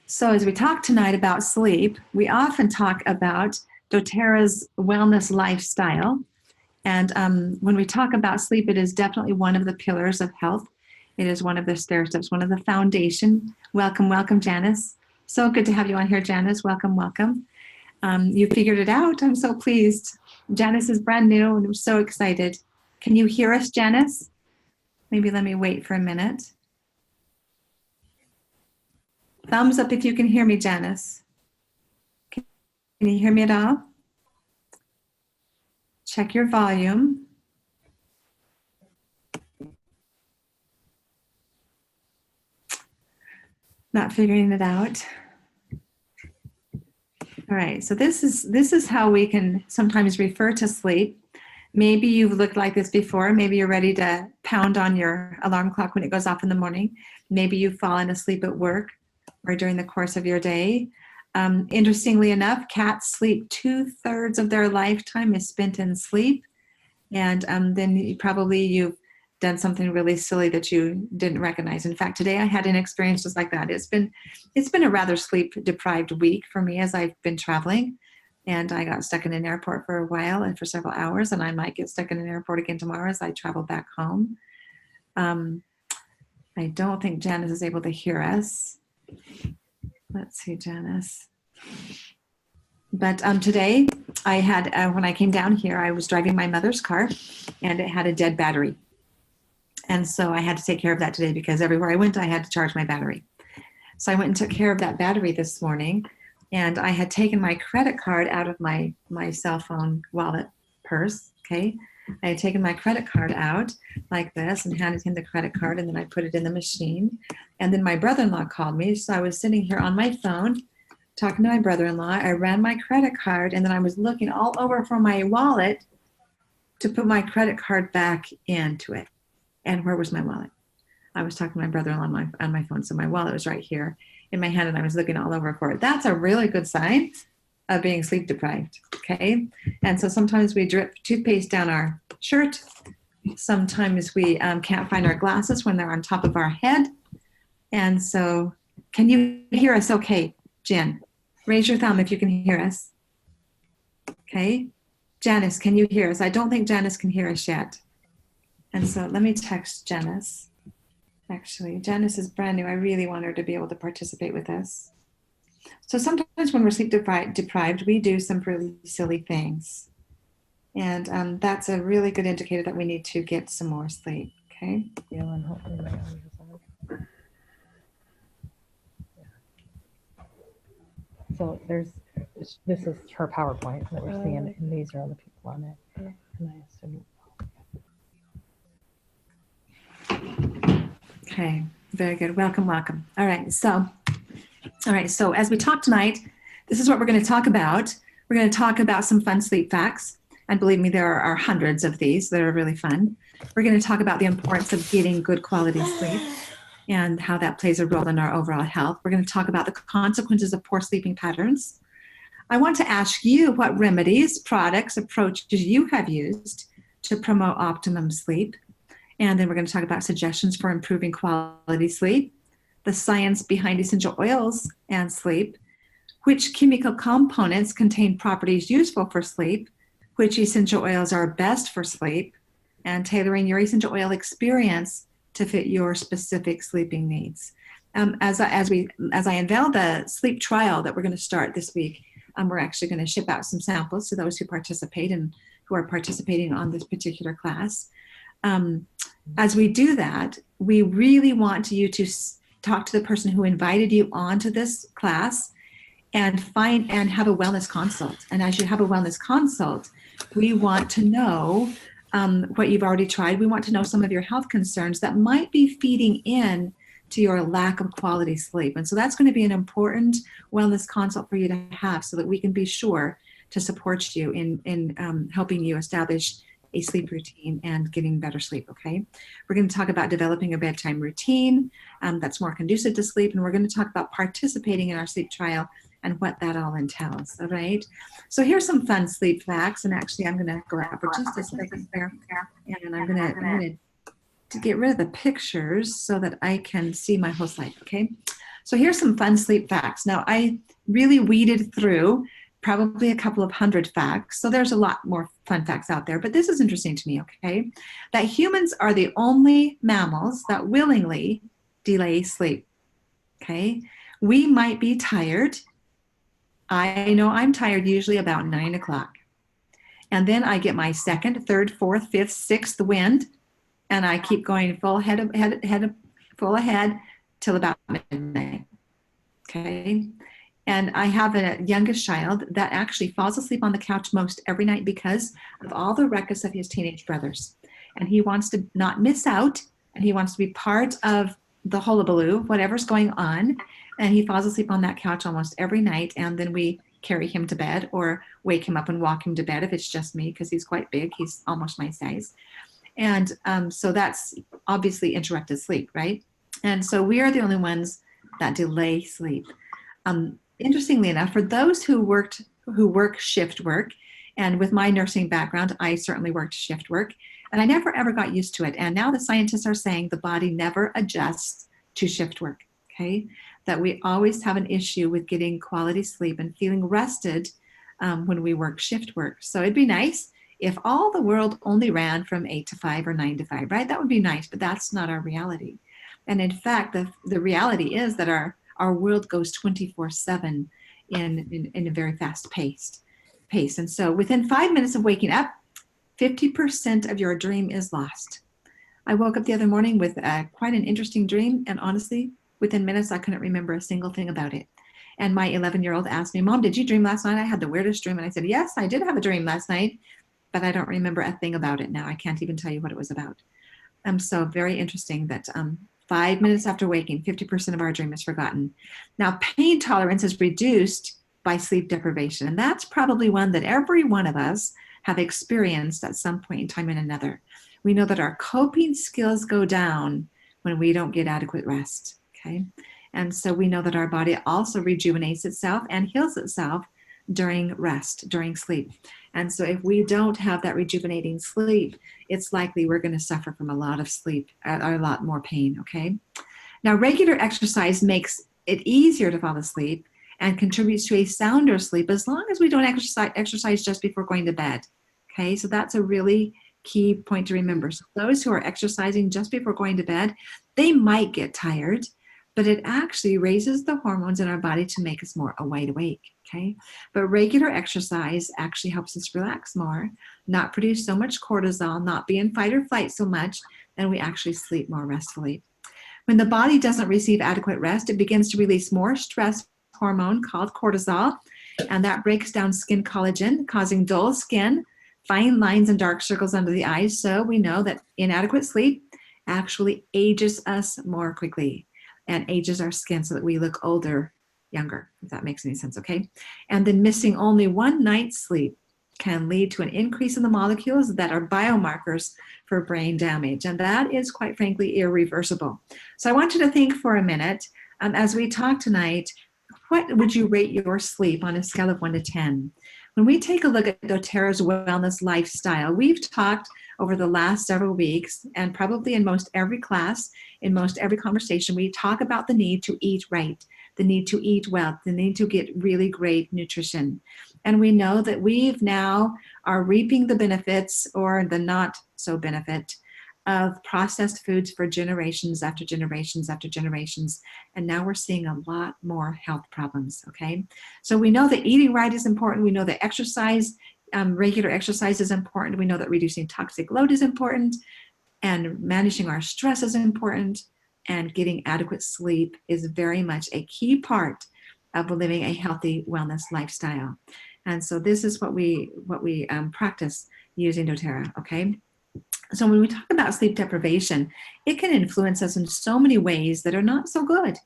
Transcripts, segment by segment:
So as we talk tonight about sleep, we often talk about doTERRA's wellness lifestyle. And when we talk about sleep, it is definitely one of the pillars of health. It is one of the stair steps, one of the foundation. Welcome, welcome, Janice. So good to have you on here, Janice. Welcome, welcome. You figured it out. I'm so pleased. Janice is brand new and I'm so excited. Can you hear us, Janice? Maybe let me wait for a minute. Thumbs up if you can hear me, Janice. Can you hear me at all? Check your volume. Not figuring it out. All right, so this is how we can sometimes refer to sleep. Maybe you've looked like this before. Maybe you're ready to pound on your alarm clock when it goes off in the morning. Maybe you've fallen asleep at work or during the course of your day. Interestingly enough, cats sleep 2/3 of their lifetime is spent in sleep. And then you've done something really silly that you didn't recognize. In fact, today I had an experience just like that. It's been a rather sleep deprived week for me as I've been traveling. And I got stuck in an airport for a while and for several hours, and I might get stuck in an airport again tomorrow as I travel back home. I don't think Janice is able to hear us. Let's see, Janice. But today I had, when I came down here, I was driving my mother's car and it had a dead battery. And so I had to take care of that today because everywhere I went, I had to charge my battery. So I went and took care of that battery this morning, and I had taken my credit card out of my cell phone wallet purse, okay? I had taken my credit card out like this and handed him the credit card, and then I put it in the machine. And then my brother-in-law called me, so I was sitting here on my phone talking to my brother-in-law. I ran my credit card, and then I was looking all over for my wallet to put my credit card back into it. And where was my wallet? I was talking to my brother-in-law on my phone, so my wallet was right here in my hand, and I was looking all over for it. That's a really good sign of being sleep deprived, okay? And so sometimes we drip toothpaste down our shirt. Sometimes we can't find our glasses when they're on top of our head. And so, can you hear us okay, Jen? Raise your thumb if you can hear us. Okay. Janice, can you hear us? I don't think Janice can hear us yet. And so let me text Janice. Actually, Janice is brand new. I really want her to be able to participate with us. So sometimes when we're sleep deprived, we do some really silly things. And that's a really good indicator that we need to get some more sleep, okay? Yeah, and hopefully my audio is on. So this is her PowerPoint that we're seeing, and these are all the people on it. And I assume. Okay, very good. Welcome, welcome. All right, so as we talk tonight, this is what we're going to talk about. We're going to talk about some fun sleep facts. And believe me, there are hundreds of these that are really fun. We're going to talk about the importance of getting good quality sleep and how that plays a role in our overall health. We're going to talk about the consequences of poor sleeping patterns. I want to ask you what remedies, products, approaches you have used to promote optimum sleep. And then we're going to talk about suggestions for improving quality sleep, the science behind essential oils and sleep, which chemical components contain properties useful for sleep, which essential oils are best for sleep, and tailoring your essential oil experience to fit your specific sleeping needs. As I unveil the sleep trial that we're going to start this week, we're actually going to ship out some samples to those who participate and who are participating on this particular class. As we do that, we really want you to talk to the person who invited you onto this class and have a wellness consult. And as you have a wellness consult, we want to know what you've already tried. We want to know some of your health concerns that might be feeding in to your lack of quality sleep. And so that's going to be an important wellness consult for you to have so that we can be sure to support you in helping you establish a sleep routine and getting better sleep, okay? We're going to talk about developing a bedtime routine that's more conducive to sleep, and we're going to talk about participating in our sleep trial and what that all entails, all right? So here's some fun sleep facts, and actually I'm going to go out for just a second there, and I'm going to to get rid of the pictures so that I can see my whole slide, okay? So here's some fun sleep facts. Now, I really weeded through probably a couple of hundred facts, so there's a lot more fun facts out there, but this is interesting to me, okay? That humans are the only mammals that willingly delay sleep, okay? We might be tired. I know I'm tired usually about 9 o'clock. And then I get my second, third, fourth, fifth, sixth wind, and I keep going full ahead till about midnight. Okay. And I have a youngest child that actually falls asleep on the couch most every night because of all the ruckus of his teenage brothers. And he wants to not miss out, and he wants to be part of the hullabaloo, whatever's going on. And he falls asleep on that couch almost every night. And then we carry him to bed or wake him up and walk him to bed if it's just me, because he's quite big. He's almost my size. And so that's obviously interrupted sleep, right? And so we are the only ones that delay sleep. Interestingly enough, for those who work shift work, and with my nursing background, I certainly worked shift work, and I never ever got used to it. And now the scientists are saying the body never adjusts to shift work, okay? That we always have an issue with getting quality sleep and feeling rested when we work shift work. So it'd be nice if all the world only ran from 8 to 5 or 9 to 5, right? That would be nice, but that's not our reality. And in fact, the reality is that our world goes 24/7 in a very fast pace. And so within 5 minutes of waking up, 50% of your dream is lost. I woke up the other morning with quite an interesting dream, and honestly, within minutes, I couldn't remember a single thing about it. And my 11-year-old asked me, Mom, did you dream last night? I had the weirdest dream. And I said, yes, I did have a dream last night, but I don't remember a thing about it now. I can't even tell you what it was about. So very interesting that 5 minutes after waking, 50% of our dream is forgotten. Now, pain tolerance is reduced by sleep deprivation. And that's probably one that every one of us have experienced at some point in time or another. We know that our coping skills go down when we don't get adequate rest, okay? And so we know that our body also rejuvenates itself and heals itself during rest, during sleep. And so if we don't have that rejuvenating sleep, it's likely we're going to suffer from a lot of sleep, a lot more pain, okay? Now, regular exercise makes it easier to fall asleep and contributes to a sounder sleep as long as we don't exercise just before going to bed, okay? So that's a really key point to remember. So those who are exercising just before going to bed, they might get tired, but it actually raises the hormones in our body to make us more wide awake, okay? But regular exercise actually helps us relax more, not produce so much cortisol, not be in fight or flight so much, and we actually sleep more restfully. When the body doesn't receive adequate rest, it begins to release more stress hormone called cortisol, and that breaks down skin collagen, causing dull skin, fine lines and dark circles under the eyes. So we know that inadequate sleep actually ages us more quickly and ages our skin so that we look older, younger, if that makes any sense, okay? And then missing only one night's sleep can lead to an increase in the molecules that are biomarkers for brain damage. And that is, quite frankly, irreversible. So I want you to think for a minute, as we talk tonight, what would you rate your sleep on a scale of 1 to 10? When we take a look at doTERRA's wellness lifestyle, we've talked over the last several weeks, and probably in most every class, in most every conversation, we talk about the need to eat right, the need to eat well, the need to get really great nutrition. And we know that we've now are reaping the benefits or the not so benefit of processed foods for generations after generations after generations. And now we're seeing a lot more health problems, okay? So we know that eating right is important. We know that exercise, regular exercise is important. We know that reducing toxic load is important, and managing our stress is important, and getting adequate sleep is very much a key part of living a healthy wellness lifestyle. And so this is what we practice using doTERRA, okay? So when we talk about sleep deprivation, it can influence us in so many ways that are not so good.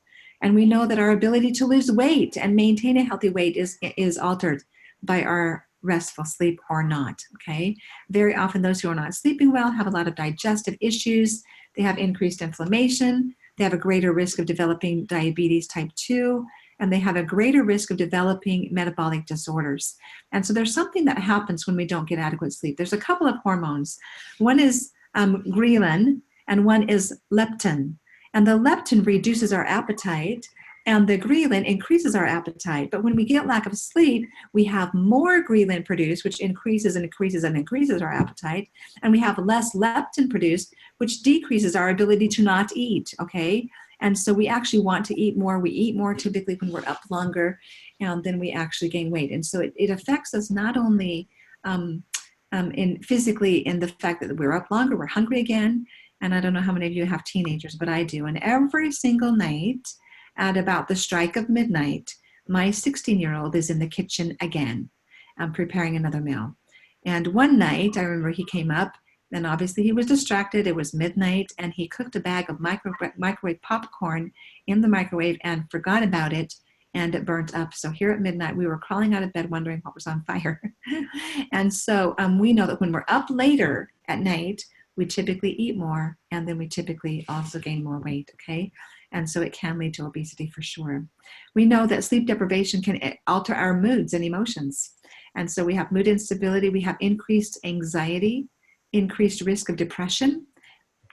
And we know that our ability to lose weight and maintain a healthy weight is altered by our restful sleep or not, okay? Very often those who are not sleeping well have a lot of digestive issues. They have increased inflammation. They have a greater risk of developing diabetes type 2, and they have a greater risk of developing metabolic disorders. And so there's something that happens when we don't get adequate sleep. There's a couple of hormones. One is ghrelin, and one is leptin. And the leptin reduces our appetite, and the ghrelin increases our appetite. But when we get lack of sleep, we have more ghrelin produced, which increases and increases and increases our appetite. And we have less leptin produced, which decreases our ability to not eat, okay? And so we actually want to eat more. We eat more typically when we're up longer, and then we actually gain weight. And so it affects us not only physically in the fact that we're up longer, we're hungry again. And I don't know how many of you have teenagers, but I do. And every single night at about the strike of midnight, my 16-year-old is in the kitchen again, preparing another meal. And one night, I remember he came up, and obviously he was distracted. It was midnight, and he cooked a bag of microwave popcorn in the microwave and forgot about it, and it burnt up. So here at midnight, we were crawling out of bed wondering what was on fire. And so we know that when we're up later at night, we typically eat more, and then we typically also gain more weight, okay? And so it can lead to obesity for sure. We know that sleep deprivation can alter our moods and emotions. And so we have mood instability, we have increased anxiety, increased risk of depression.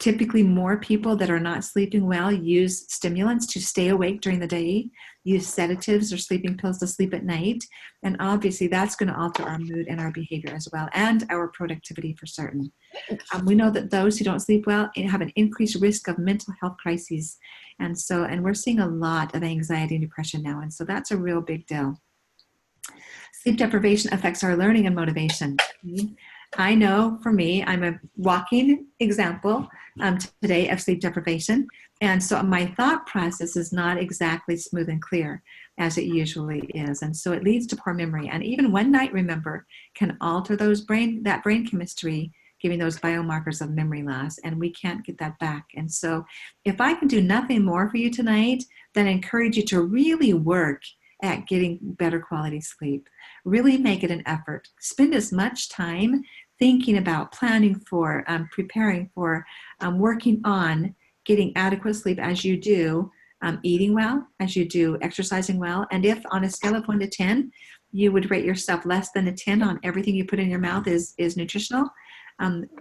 Typically, more people that are not sleeping well use stimulants to stay awake during the day, use sedatives or sleeping pills to sleep at night. And obviously, that's going to alter our mood and our behavior as well, and our productivity for certain. We know that those who don't sleep well have an increased risk of mental health crises. And we're seeing a lot of anxiety and depression now. And so that's a real big deal. Sleep deprivation affects our learning and motivation. I know for me, I'm a walking example today of sleep deprivation. And so my thought process is not exactly smooth and clear as it usually is. And so it leads to poor memory. And even one night, remember, can alter that brain chemistry, giving those biomarkers of memory loss, and we can't get that back. And so if I can do nothing more for you tonight, then I encourage you to really work at getting better quality sleep. Really make it an effort. Spend as much time thinking about, planning for, preparing for, working on getting adequate sleep as you do eating well, as you do exercising well. And if on a scale of 1 to 10, you would rate yourself less than a 10 on everything you put in your mouth is nutritional,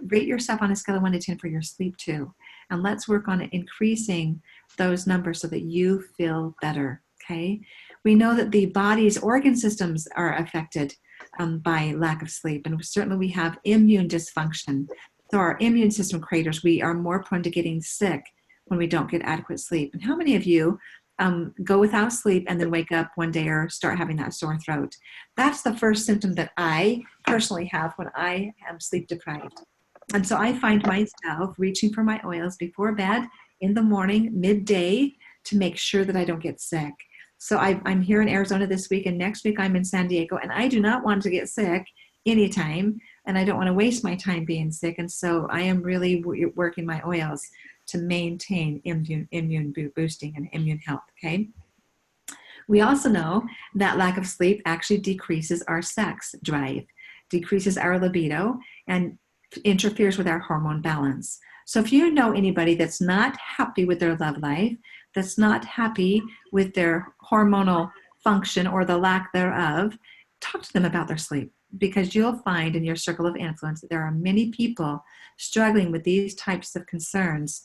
rate yourself on a scale of 1 to 10 for your sleep too. And let's work on increasing those numbers so that you feel better, okay? We know that the body's organ systems are affected by lack of sleep. And certainly we have immune dysfunction. So our immune system craters, we are more prone to getting sick when we don't get adequate sleep. And how many of you go without sleep and then wake up one day or start having that sore throat? That's the first symptom that I personally have when I am sleep deprived. And so I find myself reaching for my oils before bed, in the morning, midday, to make sure that I don't get sick. So I'm here in Arizona this week, and next week I'm in San Diego, and I do not want to get sick anytime, and I don't want to waste my time being sick. And so I am really working my oils to maintain immune boosting and immune health, okay? We also know that lack of sleep actually decreases our sex drive, decreases our libido, and interferes with our hormone balance. So if you know anybody that's not happy with their love life, that's not happy with their hormonal function or the lack thereof, talk to them about their sleep, because you'll find in your circle of influence that there are many people struggling with these types of concerns,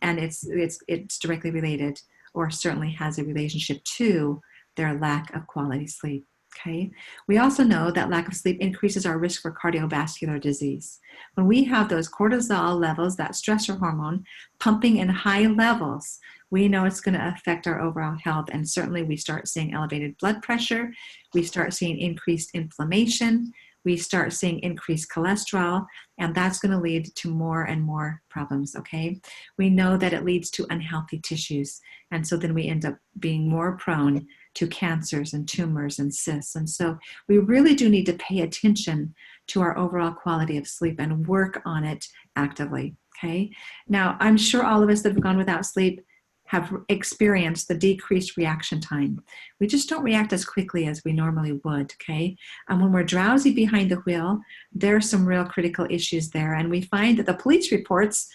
and it's directly related, or certainly has a relationship to, their lack of quality sleep. Okay. We also know that lack of sleep increases our risk for cardiovascular disease. When we have those cortisol levels, that stressor hormone, pumping in high levels, we know it's going to affect our overall health. And certainly we start seeing elevated blood pressure. We start seeing increased inflammation. We start seeing increased cholesterol, and that's going to lead to more and more problems, okay? We know that it leads to unhealthy tissues, and so then we end up being more prone to cancers and tumors and cysts. And so we really do need to pay attention to our overall quality of sleep and work on it actively, okay? Now, I'm sure all of us that have gone without sleep have experienced the decreased reaction time. We just don't react as quickly as we normally would, okay? And when we're drowsy behind the wheel, there are some real critical issues there. And we find that the police reports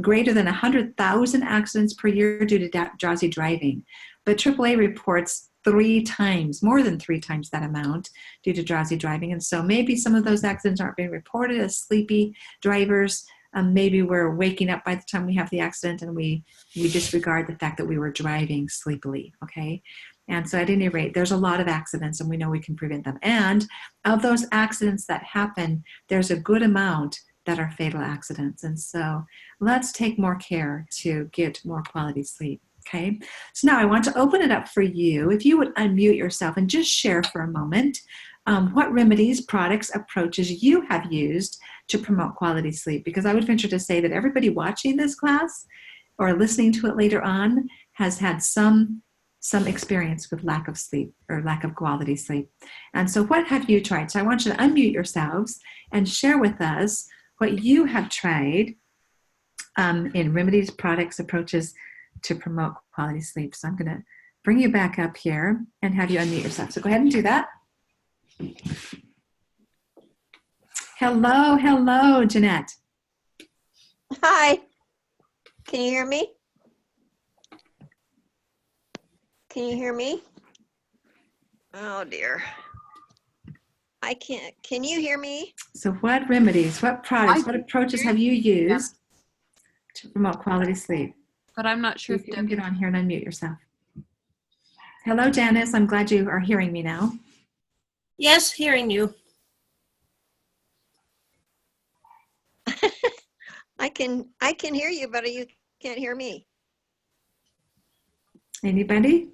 greater than 100,000 accidents per year due to drowsy driving. But AAA reports more than three times that amount due to drowsy driving. And so maybe some of those accidents aren't being reported as sleepy drivers, Maybe we're waking up by the time we have the accident and we disregard the fact that we were driving sleepily, okay? And so at any rate, there's a lot of accidents and we know we can prevent them. And of those accidents that happen, there's a good amount that are fatal accidents. And so let's take more care to get more quality sleep, okay? So now I want to open it up for you. If you would unmute yourself and just share for a moment what remedies, products, approaches you have used to promote quality sleep. Because I would venture to say that everybody watching this class or listening to it later on has had some experience with lack of sleep or lack of quality sleep. And so what have you tried? So I want you to unmute yourselves and share with us what you have tried in remedies, products, approaches to promote quality sleep. So I'm going to bring you back up here and have you unmute yourself. So go ahead and do that. Hello, Jeanette. Hi. Can you hear me? Can you hear me? Oh dear. I can't. Can you hear me? So what remedies, what products, what approaches have you used to promote quality sleep? But I'm not sure If if you can Debbie. get on here and unmute yourself. Hello, Janice. I'm glad you are hearing me now. Yes, hearing you. I can hear you, but you can't hear me. Anybody?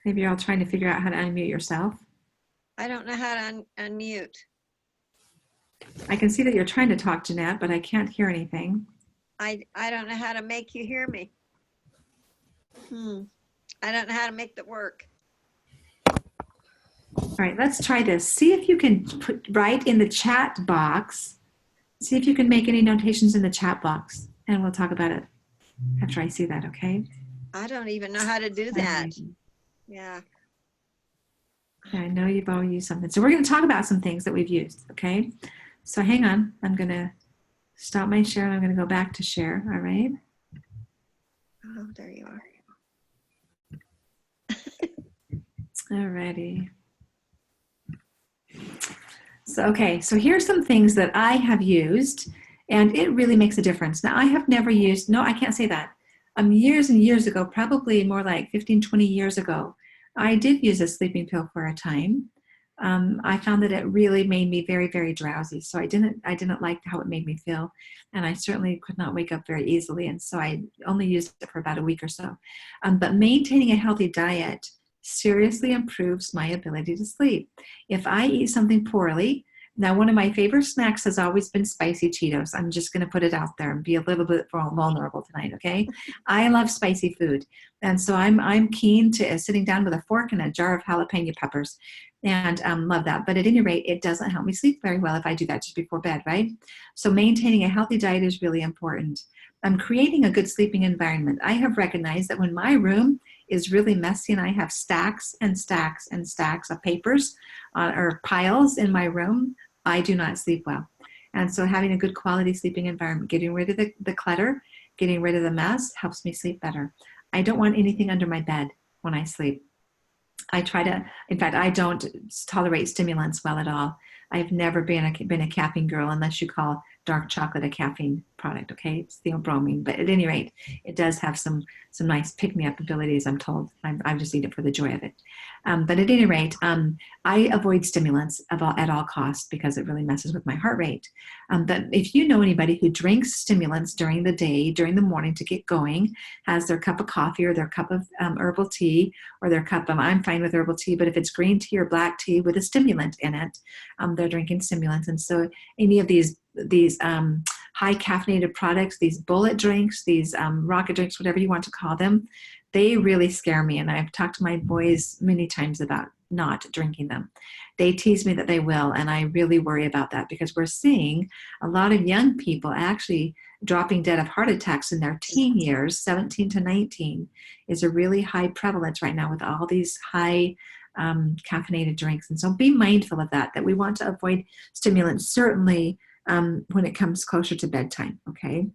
Maybe you're all trying to figure out how to unmute yourself. I don't know how to unmute. I can see that you're trying to talk, Jeanette, but I can't hear anything. I don't know how to make you hear me. I don't know how to make that work. All right, let's try this. See if you can write in the chat box. See if you can make any notations in the chat box, and we'll talk about it after I see that, okay? I don't even know how to do that. All right. Yeah. I know you've all used something. So we're going to talk about some things that we've used, okay? So hang on. I'm going to stop my share, and I'm going to go back to share, all right? Oh, there you are. All righty. So, okay, so here's some things that I have used, and it really makes a difference. Now, I have never used, no, I can't say that. Years and years ago, probably more like 15, 20 years ago, I did use a sleeping pill for a time. I found that it really made me very, very drowsy. So I didn't like how it made me feel. And I certainly could not wake up very easily. And so I only used it for about a week or so. But maintaining a healthy diet seriously improves my ability to sleep. If I eat something poorly, now one of my favorite snacks has always been spicy Cheetos. I'm just going to put it out there and be a little bit vulnerable tonight, okay? I love spicy food. And so I'm keen to sitting down with a fork and a jar of jalapeno peppers and love that. But at any rate, it doesn't help me sleep very well if I do that just before bed, right? So maintaining a healthy diet is really important. Creating a good sleeping environment. I have recognized that when my room is really messy and I have stacks and stacks and stacks of papers or piles in my room, I do not sleep well. And so having a good quality sleeping environment, getting rid of the clutter, getting rid of the mess helps me sleep better. I don't want anything under my bed when I sleep. I try to, in fact, I don't tolerate stimulants well at all. I've never been a caffeine girl unless you call dark chocolate a caffeine product, okay? It's theobromine, but at any rate, it does have some nice pick-me-up abilities, I'm told. I just eat it for the joy of it. But at any rate, I avoid stimulants at all costs because it really messes with my heart rate. But if you know anybody who drinks stimulants during the day, during the morning to get going, has their cup of coffee or their cup of herbal tea or their cup of, I'm fine with herbal tea, but if it's green tea or black tea with a stimulant in it, they're drinking stimulants. And so any of these high caffeinated products, these bullet drinks, these rocket drinks, whatever you want to call them, they really scare me. And I've talked to my boys many times about not drinking them. They tease me that they will, and I really worry about that because we're seeing a lot of young people actually dropping dead of heart attacks in their teen years. 17 to 19 is a really high prevalence right now with all these high caffeinated drinks. And so be mindful of that we want to avoid stimulants, certainly when it comes closer to bedtime, okay?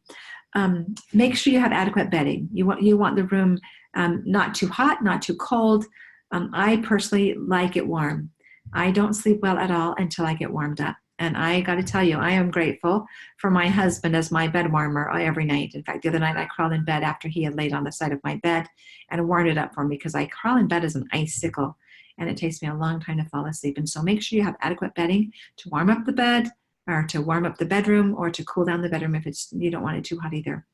Make sure you have adequate bedding. You want the room not too hot, not too cold. I personally like it warm. I don't sleep well at all until I get warmed up. And I got to tell you, I am grateful for my husband as my bed warmer every night. In fact, the other night I crawled in bed after he had laid on the side of my bed and warmed it up for me, because I crawl in bed as an icicle and it takes me a long time to fall asleep. And so make sure you have adequate bedding to warm up the bed, or to warm up the bedroom, or to cool down the bedroom if you don't want it too hot either.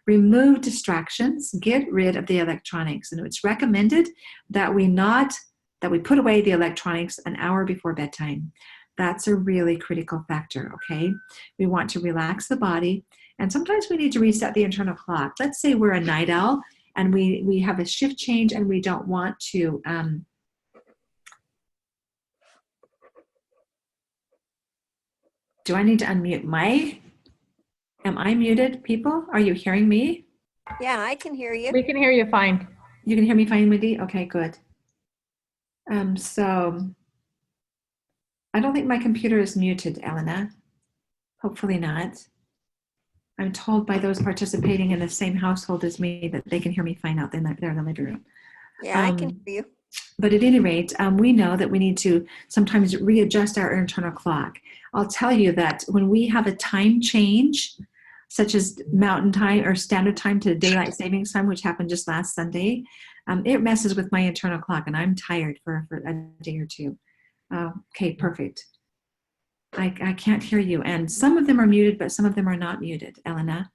Remove distractions, get rid of the electronics. And it's recommended that we put away the electronics an hour before bedtime. That's a really critical factor, okay? We want to relax the body, and sometimes we need to reset the internal clock. Let's say we're a night owl and we have a shift change and we don't want to do I need to unmute am I muted, people? Are you hearing me? Yeah, I can hear you. We can hear you fine. You can hear me fine, Wendy? Okay, good. So I don't think my computer is muted, Elena. Hopefully not. I'm told by those participating in the same household as me that they can hear me fine out there in the living room. Yeah, I can hear you. But at any rate, we know that we need to sometimes readjust our internal clock. I'll tell you that when we have a time change, such as mountain time or standard time to daylight savings time, which happened just last Sunday, it messes with my internal clock, and I'm tired for a day or two. Okay, perfect. I can't hear you. And some of them are muted, but some of them are not muted, Elena.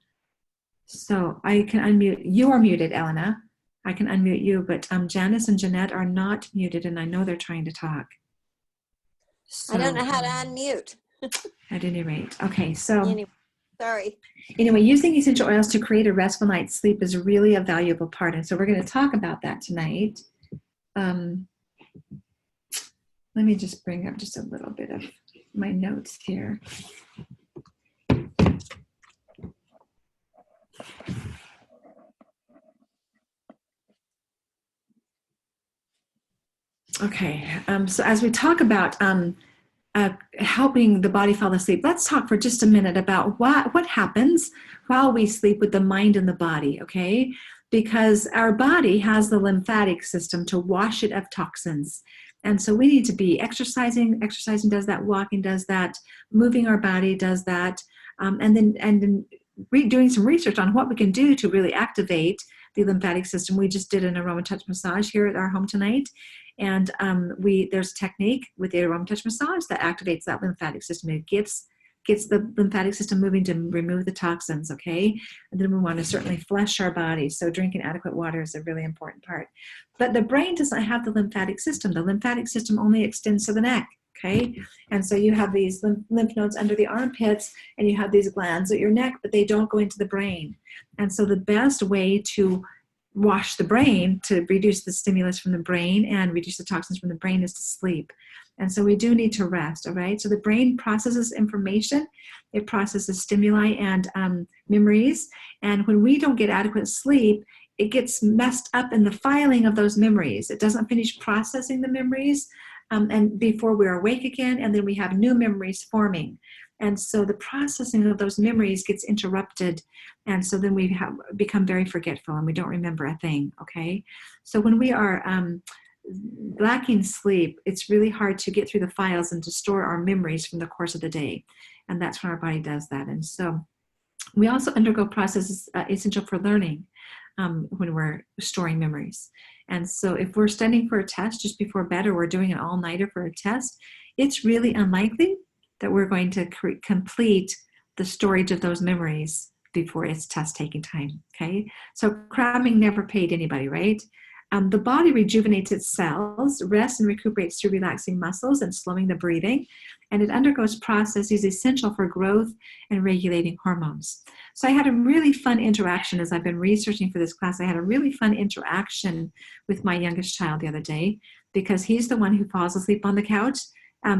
So I can unmute. You are muted, Elena. I can unmute you, but Janice and Jeanette are not muted, and I know they're trying to talk. So, I don't know how to unmute. At any rate. Okay, so Anyway, sorry. anyway, using essential oils to create a restful night's sleep is really a valuable part. And so we're going to talk about that tonight. Let me just bring up just a little bit of my notes here. Okay, so as we talk about helping the body fall asleep, let's talk for just a minute about what happens while we sleep with the mind and the body, okay? Because our body has the lymphatic system to wash it of toxins. And so we need to be exercising. Exercising does that, walking does that, moving our body does that, and then doing some research on what we can do to really activate the lymphatic system. We just did an aroma touch massage here at our home tonight. And there's a technique with the aroma touch massage that activates that lymphatic system. It gets the lymphatic system moving to remove the toxins, okay? And then we want to certainly flush our body. So drinking adequate water is a really important part. But the brain doesn't have the lymphatic system. The lymphatic system only extends to the neck, okay? And so you have these lymph nodes under the armpits, and you have these glands at your neck, but they don't go into the brain. And so the best way to wash the brain, to reduce the stimulus from the brain and reduce the toxins from the brain, is to sleep. And so we do need to rest, all right? So the brain processes information, it processes stimuli and memories. And when we don't get adequate sleep, it gets messed up in the filing of those memories. It doesn't finish processing the memories and before we're awake again, and then we have new memories forming. And so the processing of those memories gets interrupted. And so then we become very forgetful and we don't remember a thing, okay? So when we are lacking sleep, it's really hard to get through the files and to store our memories from the course of the day. And that's when our body does that. And so we also undergo processes essential for learning when we're storing memories. And so if we're studying for a test just before bed, or we're doing an all-nighter for a test, it's really unlikely that we're going to complete the storage of those memories before it's test-taking time, okay? So cramming never paid anybody, right? The body rejuvenates its cells, rests and recuperates through relaxing muscles and slowing the breathing, and it undergoes processes essential for growth and regulating hormones. So I had a really fun interaction as I've been researching for this class. I had a really fun interaction with my youngest child the other day, because he's the one who falls asleep on the couch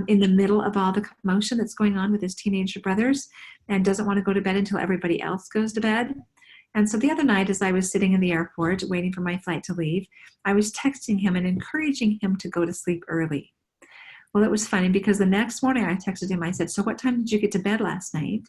in the middle of all the commotion that's going on with his teenage brothers, and doesn't want to go to bed until everybody else goes to bed. And so the other night, as I was sitting in the airport waiting for my flight to leave, I was texting him and encouraging him to go to sleep early. Well, it was funny because the next morning I texted him, I said, so what time did you get to bed last night?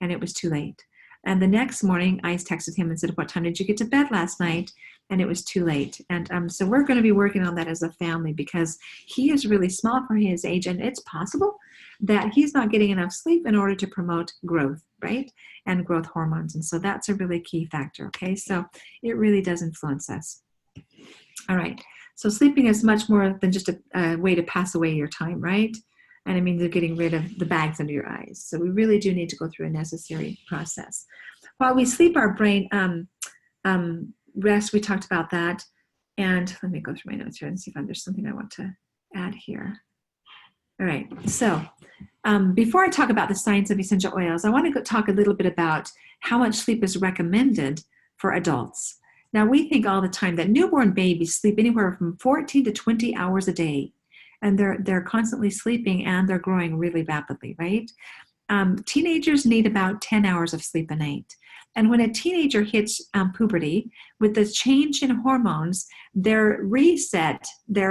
And it was too late. And the next morning I texted him and said, what time did you get to bed last night? and it was too late. And so we're going to be working on that as a family because he is really small for his age, and it's possible that he's not getting enough sleep in order to promote growth, right? And growth hormones. And so that's a really key factor, okay? So it really does influence us. All right. So sleeping is much more than just a way to pass away your time, right? And it means you're getting rid of the bags under your eyes. So we really do need to go through a necessary process. While we sleep, our brain rest. We talked about that. And let me go through my notes here and see if there's something I want to add here. All right. So before I talk about the science of essential oils, I want to talk a little bit about how much sleep is recommended for adults. Now, we think all the time that newborn babies sleep anywhere from 14 to 20 hours a day. And they're constantly sleeping and they're growing really rapidly, right? Teenagers need about 10 hours of sleep a night. And when a teenager hits puberty, with the change in hormones, their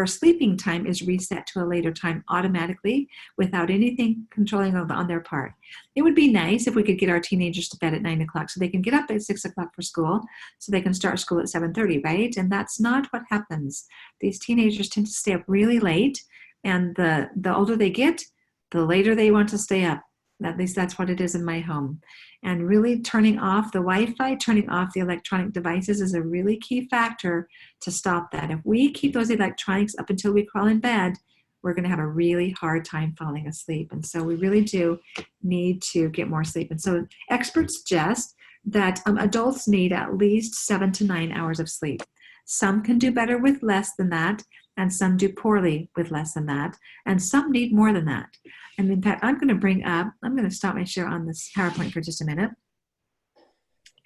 sleeping time is reset to a later time automatically without anything controlling on their part. It would be nice if we could get our teenagers to bed at 9 o'clock so they can get up at 6 o'clock for school, so they can start school at 7:30, right? And that's not what happens. These teenagers tend to stay up really late, and the older they get, the later they want to stay up. At least that's what it is in my home. And really turning off the Wi-Fi, turning off the electronic devices is a really key factor to stop that. If we keep those electronics up until we crawl in bed, we're going to have a really hard time falling asleep. And so we really do need to get more sleep. And so experts suggest that adults need at least 7 to 9 hours of sleep. Some can do better with less than that, and some do poorly with less than that, and some need more than that. And in fact, I'm going to stop my share on this PowerPoint for just a minute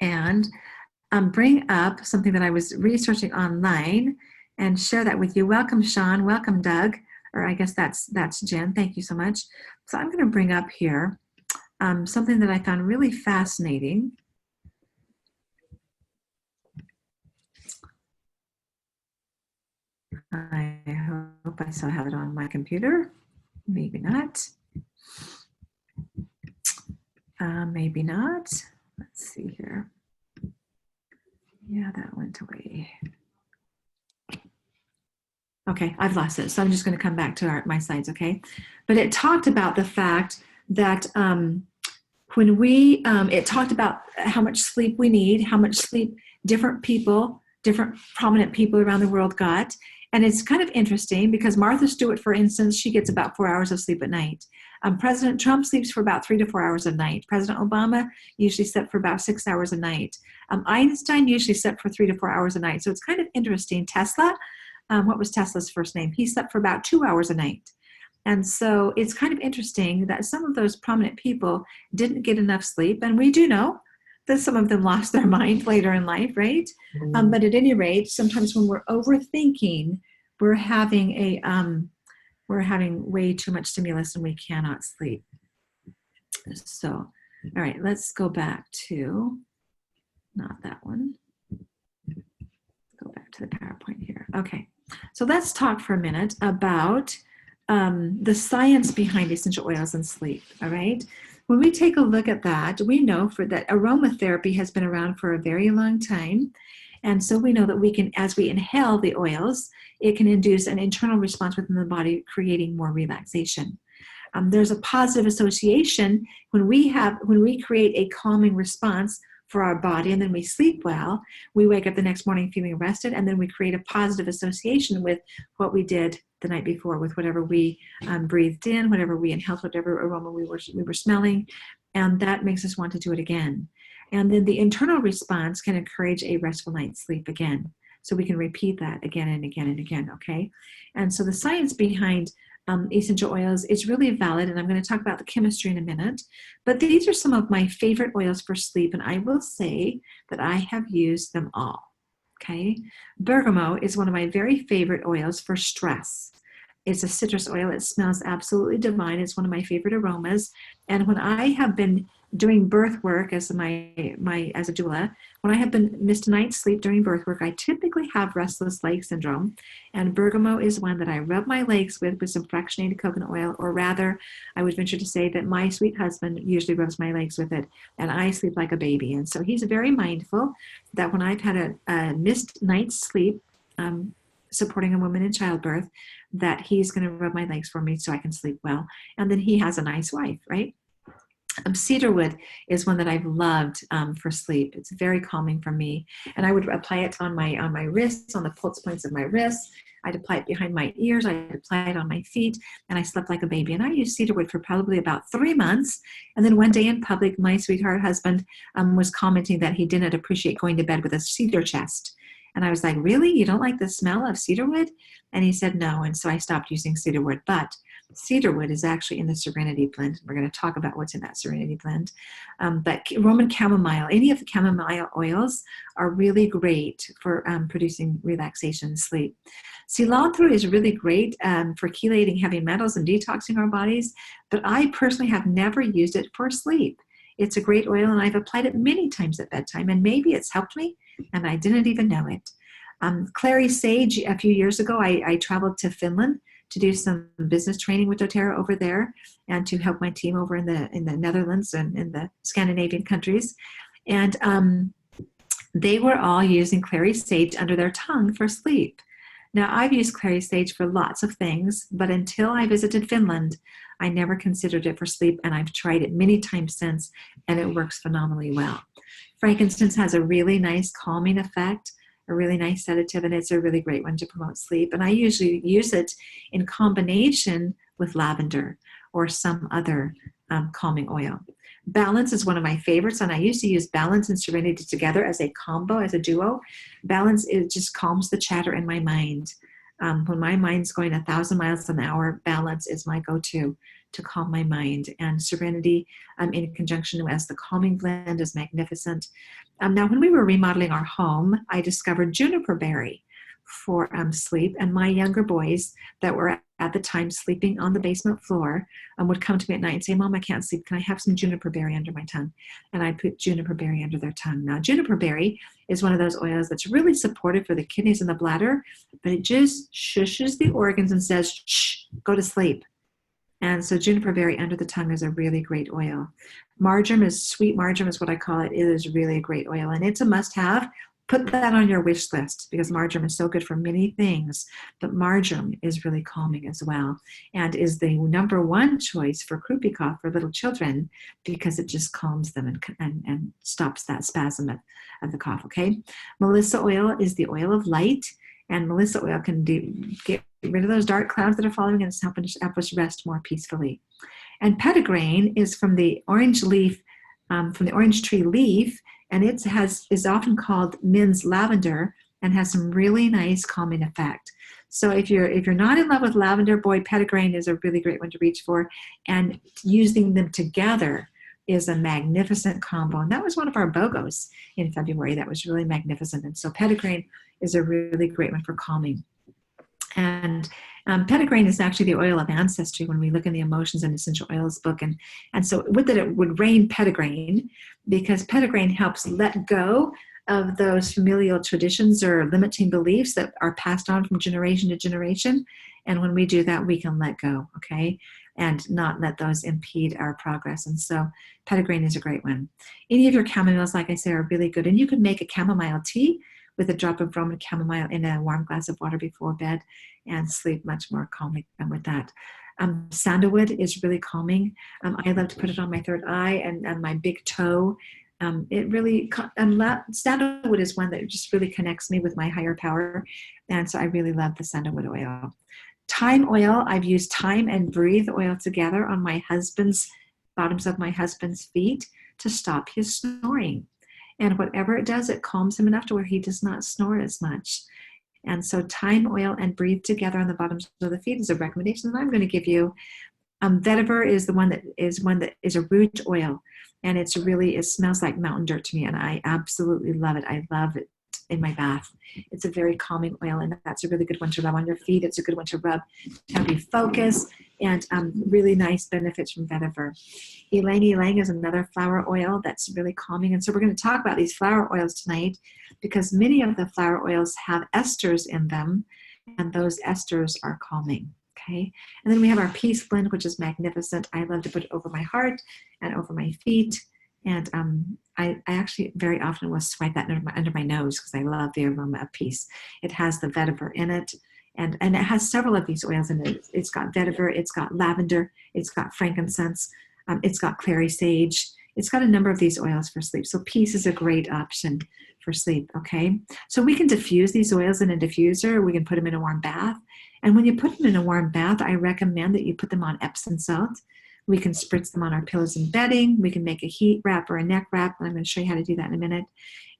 and bring up something that I was researching online and share that with you. Welcome, Sean. Welcome, Doug. Or I guess that's Jen. Thank you so much. So I'm going to bring up here something that I found really fascinating. I hope I still have it on my computer. Maybe not. Maybe not. Let's see here. Yeah, that went away. Okay, I've lost it. So I'm just going to come back to my slides, okay? But it talked about the fact that it talked about how much sleep we need, how much sleep different prominent people around the world got. And it's kind of interesting because Martha Stewart, for instance, she gets about 4 hours of sleep at night. President Trump sleeps for about 3 to 4 hours a night. President Obama usually slept for about 6 hours a night. Einstein usually slept for 3 to 4 hours a night. So it's kind of interesting. Tesla, what was Tesla's first name? He slept for about 2 hours a night. And so it's kind of interesting that some of those prominent people didn't get enough sleep. And we do know that some of them lost their mind later in life, right? But at any rate, sometimes when we're overthinking, we're having way too much stimulus and we cannot sleep. So, all right, let's go back to, not that one. Go back to the PowerPoint here. Okay, so let's talk for a minute about the science behind essential oils and sleep, all right? When we take a look at that, we know that aromatherapy has been around for a very long time. And so we know that as we inhale the oils, it can induce an internal response within the body, creating more relaxation. There's a positive association when we create a calming response for our body and then we sleep well, we wake up the next morning feeling rested, and then we create a positive association with what we did the night before, with whatever we breathed in, whatever we inhaled, whatever aroma we were smelling, and that makes us want to do it again. And then the internal response can encourage a restful night's sleep again. So we can repeat that again and again and again, okay? And so the science behind essential oils is really valid, and I'm going to talk about the chemistry in a minute. But these are some of my favorite oils for sleep, and I will say that I have used them all, okay? Bergamot is one of my very favorite oils for stress. It's a citrus oil. It smells absolutely divine. It's one of my favorite aromas. And when I have been during birth work as as a doula, when I have been missed a night's sleep during birth work, I typically have restless leg syndrome, and bergamot is one that I rub my legs with some fractionated coconut oil, or rather, I would venture to say that my sweet husband usually rubs my legs with it, and I sleep like a baby. And so he's very mindful that when I've had a missed night's sleep, supporting a woman in childbirth, that he's going to rub my legs for me so I can sleep well. And then he has a nice wife, right? Cedarwood is one that I've loved for sleep. It's very calming for me, and I would apply it on my wrists, on the pulse points of my wrists. I'd apply it behind my ears. I'd apply it on my feet, and I slept like a baby. And I used cedarwood for probably about 3 months. And then one day in public, my sweetheart husband was commenting that he didn't appreciate going to bed with a cedar chest. And I was like, really? You don't like the smell of cedarwood? And he said no. And so I stopped using cedarwood. But cedarwood is actually in the Serenity Blend. We're going to talk about what's in that Serenity Blend. But Roman chamomile, any of the chamomile oils are really great for producing relaxation and sleep. Cilantro is really great for chelating heavy metals and detoxing our bodies. But I personally have never used it for sleep. It's a great oil, and I've applied it many times at bedtime, and maybe it's helped me, and I didn't even know it. Clary sage, a few years ago, I traveled to Finland to do some business training with doTERRA over there, and to help my team over in the Netherlands and in the Scandinavian countries. And they were all using clary sage under their tongue for sleep. Now, I've used clary sage for lots of things, but until I visited Finland, I never considered it for sleep, and I've tried it many times since, and it works phenomenally well. Frankincense has a really nice calming effect, a really nice sedative, and it's a really great one to promote sleep. And I usually use it in combination with lavender or some other calming oil. Balance is one of my favorites, and I used to use Balance and Serenity together as a combo, as a duo. Balance, it just calms the chatter in my mind. When my mind's going 1,000 miles an hour, Balance is my go-to to calm my mind. And Serenity, in conjunction as the calming blend, is magnificent. Now, when we were remodeling our home, I discovered juniper berry for sleep, and my younger boys that were at the time sleeping on the basement floor would come to me at night and say, Mom, I can't sleep. Can I have some juniper berry under my tongue? And I put juniper berry under their tongue. Now, juniper berry is one of those oils that's really supportive for the kidneys and the bladder, but it just shushes the organs and says, shh, go to sleep. And so juniper berry under the tongue is a really great oil. Marjoram is, sweet marjoram is what I call it. It is really a great oil, and it's a must-have. Put that on your wish list, because marjoram is so good for many things, but marjoram is really calming as well, and is the #1 choice for croupy cough for little children, because it just calms them and stops that spasm of the cough, okay? Melissa oil is the oil of light, and Melissa oil can get rid of those dark clouds that are following, and it's help us rest more peacefully. And petitgrain is from the orange leaf, from the orange tree leaf, and it is often called men's lavender, and has some really nice calming effect. So if you're not in love with lavender, boy, petitgrain is a really great one to reach for, and using them together is a magnificent combo. And that was one of our BOGOs in February. That was really magnificent. And so petitgrain is a really great one for calming. And petitgrain is actually the oil of ancestry when we look in the Emotions and Essential Oils book. And so with it would reign petitgrain, because petitgrain helps let go of those familial traditions or limiting beliefs that are passed on from generation to generation. And when we do that, we can let go, okay? And not let those impede our progress. And so petitgrain is a great one. Any of your chamomiles, like I say, are really good. And you can make a chamomile tea with a drop of Roman chamomile in a warm glass of water before bed, and sleep much more calmly with that. Sandalwood is really calming. I love to put it on my third eye and my big toe. Sandalwood is one that just really connects me with my higher power. And so I really love the sandalwood oil. Thyme oil, I've used thyme and breathe oil together on my bottoms of my husband's feet to stop his snoring. And whatever it does, it calms him enough to where he does not snore as much. And so thyme oil and breathe together on the bottoms of the feet is a recommendation that I'm going to give you. Vetiver is one that is a root oil, and it smells like mountain dirt to me, and I absolutely love it. I love it in my bath. It's a very calming oil, and that's a really good one to rub on your feet. It's a good one to rub to help you focus, and really nice benefits from vetiver. Ylang ylang is another flower oil that's really calming. And so we're going to talk about these flower oils tonight because many of the flower oils have esters in them, and those esters are calming. Okay. And then we have our Peace Blend, which is magnificent. I love to put it over my heart and over my feet. And I actually very often will swipe that under my nose because I love the aroma of peace. It has the vetiver in it. And it has several of these oils in it. It's got vetiver, it's got lavender, it's got frankincense, it's got clary sage. It's got a number of these oils for sleep. So peace is a great option for sleep, okay? So we can diffuse these oils in a diffuser. We can put them in a warm bath. And when you put them in a warm bath, I recommend that you put them on Epsom salt. We can spritz them on our pillows and bedding. We can make a heat wrap or a neck wrap. I'm going to show you how to do that in a minute.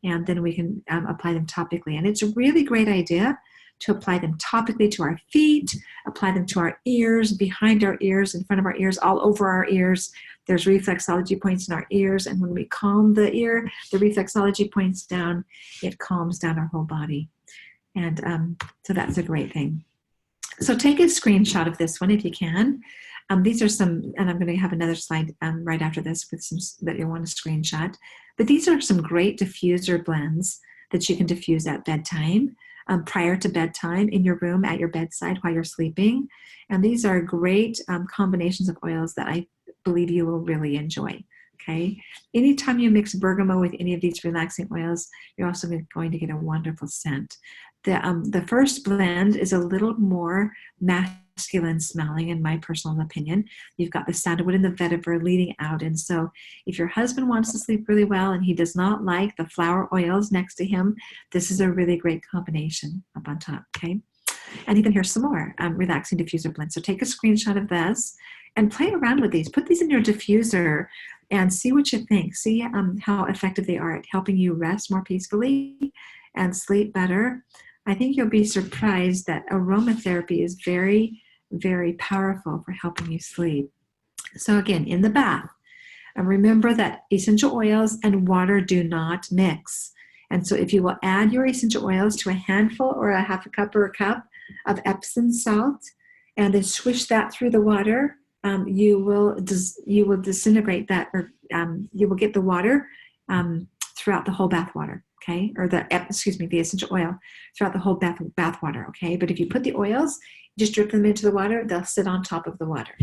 And then we can apply them topically. And it's a really great idea to apply them topically to our feet, apply them to our ears, behind our ears, in front of our ears, all over our ears. There's reflexology points in our ears. And when we calm the ear, the reflexology points down, it calms down our whole body. And so that's a great thing. So take a screenshot of this one if you can. These are some, and I'm going to have another slide right after this with some that you want to screenshot. But these are some great diffuser blends that you can diffuse at bedtime, prior to bedtime, in your room, at your bedside while you're sleeping. And these are great combinations of oils that I believe you will really enjoy. Okay. Anytime you mix bergamot with any of these relaxing oils, you're also going to get a wonderful scent. The first blend is a little more masculine smelling, in my personal opinion. You've got the sandalwood and the vetiver leading out. And so if your husband wants to sleep really well and he does not like the flower oils next to him, this is a really great combination up on top. Okay. And you can hear some more relaxing diffuser blends. So take a screenshot of this and play around with these. Put these in your diffuser and see what you think. See how effective they are at helping you rest more peacefully and sleep better. I think you'll be surprised that aromatherapy is very, very powerful for helping you sleep. So again, in the bath, remember that essential oils and water do not mix. And so if you will add your essential oils to a handful or a half a cup or a cup of Epsom salt and then swish that through the water, you will disintegrate that, or you will get the water throughout the whole bath water. Okay, or the essential oil throughout the whole bath water. Okay, but if you put the oils, just drip them into the water, they'll sit on top of the water.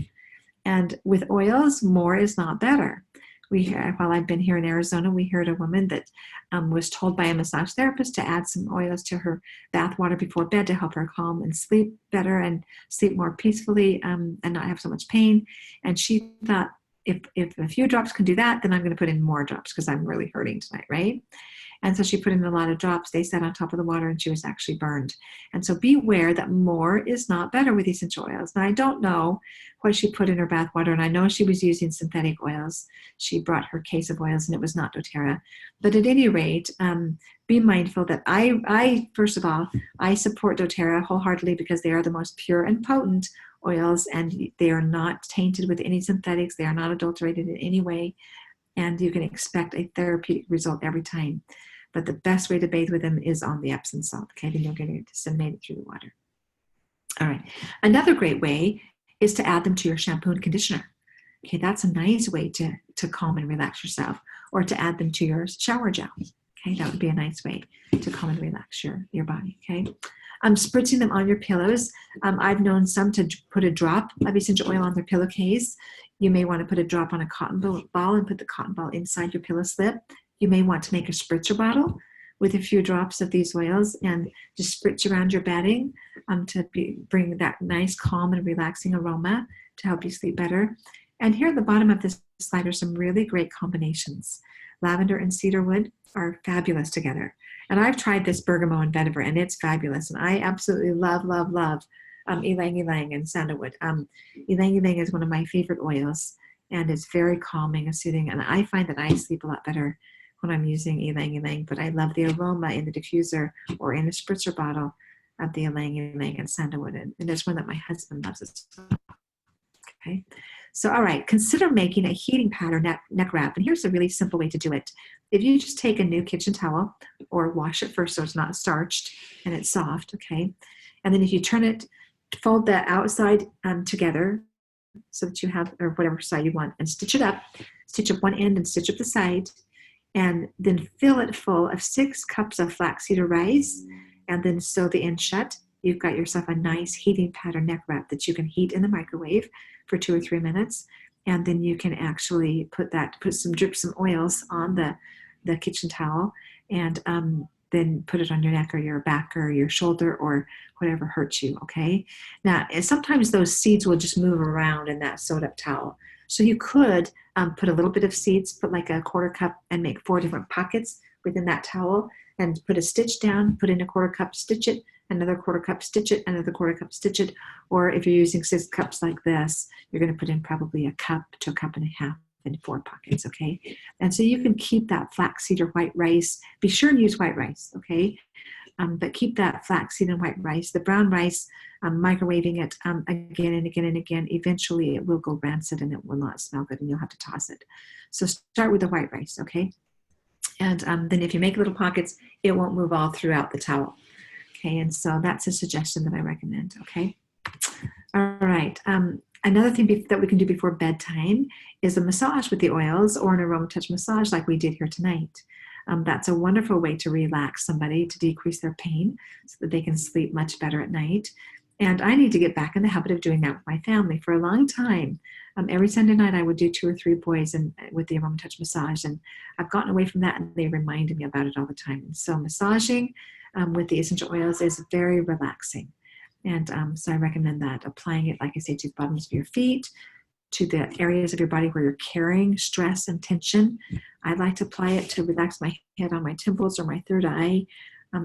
And with oils, more is not better. While I've been here in Arizona, we heard a woman that was told by a massage therapist to add some oils to her bath water before bed to help her calm and sleep better and sleep more peacefully and not have so much pain. And she thought, if a few drops can do that, then I'm going to put in more drops because I'm really hurting tonight, right? And so she put in a lot of drops. They sat on top of the water and she was actually burned. And so beware that more is not better with essential oils. Now, I don't know what she put in her bath water, and I know she was using synthetic oils. She brought her case of oils and it was not doTERRA. But at any rate, be mindful that I first of all, I support doTERRA wholeheartedly because they are the most pure and potent oils, and they are not tainted with any synthetics. They are not adulterated in any way. And you can expect a therapeutic result every time. But the best way to bathe with them is on the Epsom salt. Okay, then you're going to disseminate it through the water. All right. Another great way is to add them to your shampoo and conditioner. Okay, that's a nice way to calm and relax yourself, or to add them to your shower gel. Okay, that would be a nice way to calm and relax your body. Okay. Spritzing them on your pillows. I've known some to put a drop of essential oil on their pillowcase. You may want to put a drop on a cotton ball and put the cotton ball inside your pillow slip. You may want to make a spritzer bottle with a few drops of these oils and just spritz around your bedding to bring that nice, calm, and relaxing aroma to help you sleep better. And here at the bottom of this slide are some really great combinations. Lavender and cedarwood are fabulous together. And I've tried this bergamot and vetiver, and it's fabulous. And I absolutely love, love, love ylang ylang and sandalwood. Ylang ylang is one of my favorite oils, and it's very calming and soothing. And I find that I sleep a lot better when I'm using ylang ylang, but I love the aroma in the diffuser or in a spritzer bottle of the ylang ylang and sandalwood. And there's one that my husband loves as well. Okay. So, all right, consider making a heating pad or neck wrap. And here's a really simple way to do it. If you just take a new kitchen towel or wash it first so it's not starched and it's soft, okay? And then if you turn it, fold the outside together so that you have, or whatever side you want, and stitch it up. Stitch up one end and stitch up the side. And then fill it full of 6 cups of flaxseed or rice, and then sew the end shut. You've got yourself a nice heating pad or neck wrap that you can heat in the microwave for 2 or 3 minutes. And then you can actually drip some oils on the kitchen towel, and then put it on your neck or your back or your shoulder or whatever hurts you, okay? Now, sometimes those seeds will just move around in that sewed up towel. So you could put a little bit of seeds, put like a 1/4 cup, and make 4 different pockets within that towel, and put a stitch down, put in a 1/4 cup, stitch it, another 1/4 cup, stitch it, another 1/4 cup, stitch it. Or if you're using 6 cups like this, you're going to put in probably a cup to a cup and a half in 4 pockets, okay? And so you can keep that flaxseed or white rice. Be sure and use white rice, okay? But keep that flaxseed and white rice. The brown rice, microwaving it again and again and again, eventually it will go rancid and it will not smell good and you'll have to toss it. So start with the white rice, okay? And then if you make little pockets, it won't move all throughout the towel. Okay, and so that's a suggestion that I recommend, okay? All right. Another thing that we can do before bedtime is a massage with the oils or an aroma touch massage like we did here tonight. That's a wonderful way to relax somebody, to decrease their pain so that they can sleep much better at night. And I need to get back in the habit of doing that with my family. For a long time, every Sunday night I would do 2 or 3 boys with the aroma touch massage, and I've gotten away from that and they reminded me about it all the time. And so massaging with the essential oils is very relaxing. And so I recommend that, applying it, like I say, to the bottoms of your feet, to the areas of your body where you're carrying stress and tension. I like to apply it to relax my head on my temples or my third eye.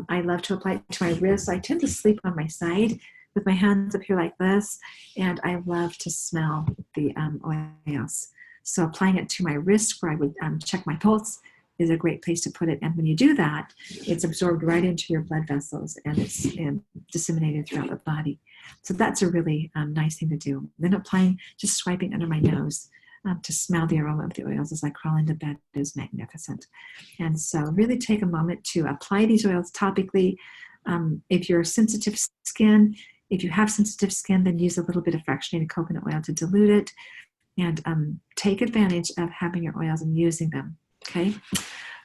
I love to apply it to my wrists. I tend to sleep on my side with my hands up here like this, and I love to smell the oils. So applying it to my wrist where I would check my pulse is a great place to put it. And when you do that, it's absorbed right into your blood vessels and it's disseminated throughout the body. So that's a really nice thing to do. Then just swiping under my nose to smell the aroma of the oils as I crawl into bed is magnificent. And so really take a moment to apply these oils topically. If you're sensitive skin, if you have sensitive skin, then use a little bit of fractionated coconut oil to dilute it, and take advantage of having your oils and using them. Okay.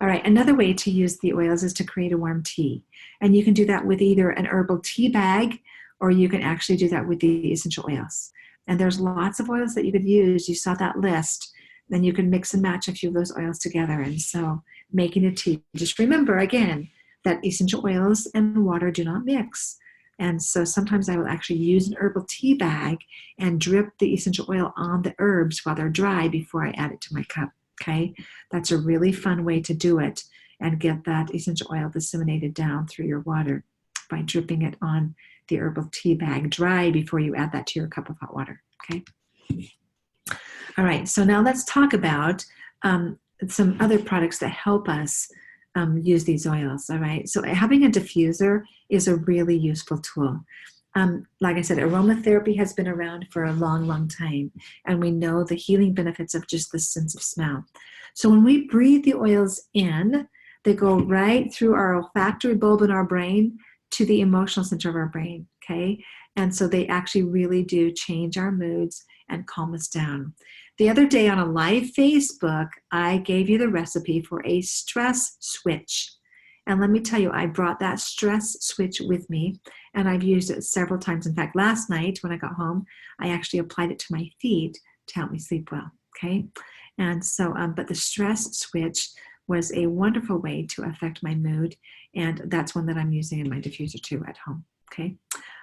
All right. Another way to use the oils is to create a warm tea. And you can do that with either an herbal tea bag, or you can actually do that with the essential oils. And there's lots of oils that you could use. You saw that list. Then you can mix and match a few of those oils together. And so making a tea, just remember again that essential oils and water do not mix. And so sometimes I will actually use an herbal tea bag and drip the essential oil on the herbs while they're dry before I add it to my cup. Okay, that's a really fun way to do it and get that essential oil disseminated down through your water by dripping it on the herbal tea bag dry before you add that to your cup of hot water. Okay. All right, so now let's talk about some other products that help us use these oils. All right, so having a diffuser is a really useful tool. Like I said, aromatherapy has been around for a long, long time, and we know the healing benefits of just the sense of smell. So when we breathe the oils in, they go right through our olfactory bulb in our brain to the emotional center of our brain, okay? And so they actually really do change our moods and calm us down. The other day on a live Facebook, I gave you the recipe for a stress switch. And let me tell you, I brought that stress switch with me, and I've used it several times. In fact, last night when I got home, I actually applied it to my feet to help me sleep well, okay? And so, but the stress switch was a wonderful way to affect my mood, and that's one that I'm using in my diffuser too at home, okay?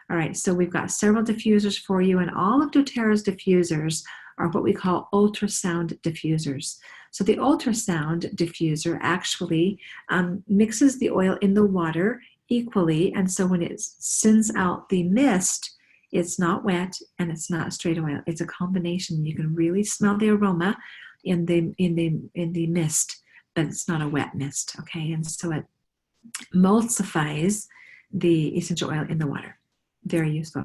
All right, so we've got several diffusers for you, and all of doTERRA's diffusers are what we call ultrasound diffusers. So the ultrasound diffuser actually mixes the oil in the water equally, and so when it sends out the mist, it's not wet and it's not straight oil. It's a combination. You can really smell the aroma in the mist, but it's not a wet mist, okay? And so it emulsifies the essential oil in the water. Very useful.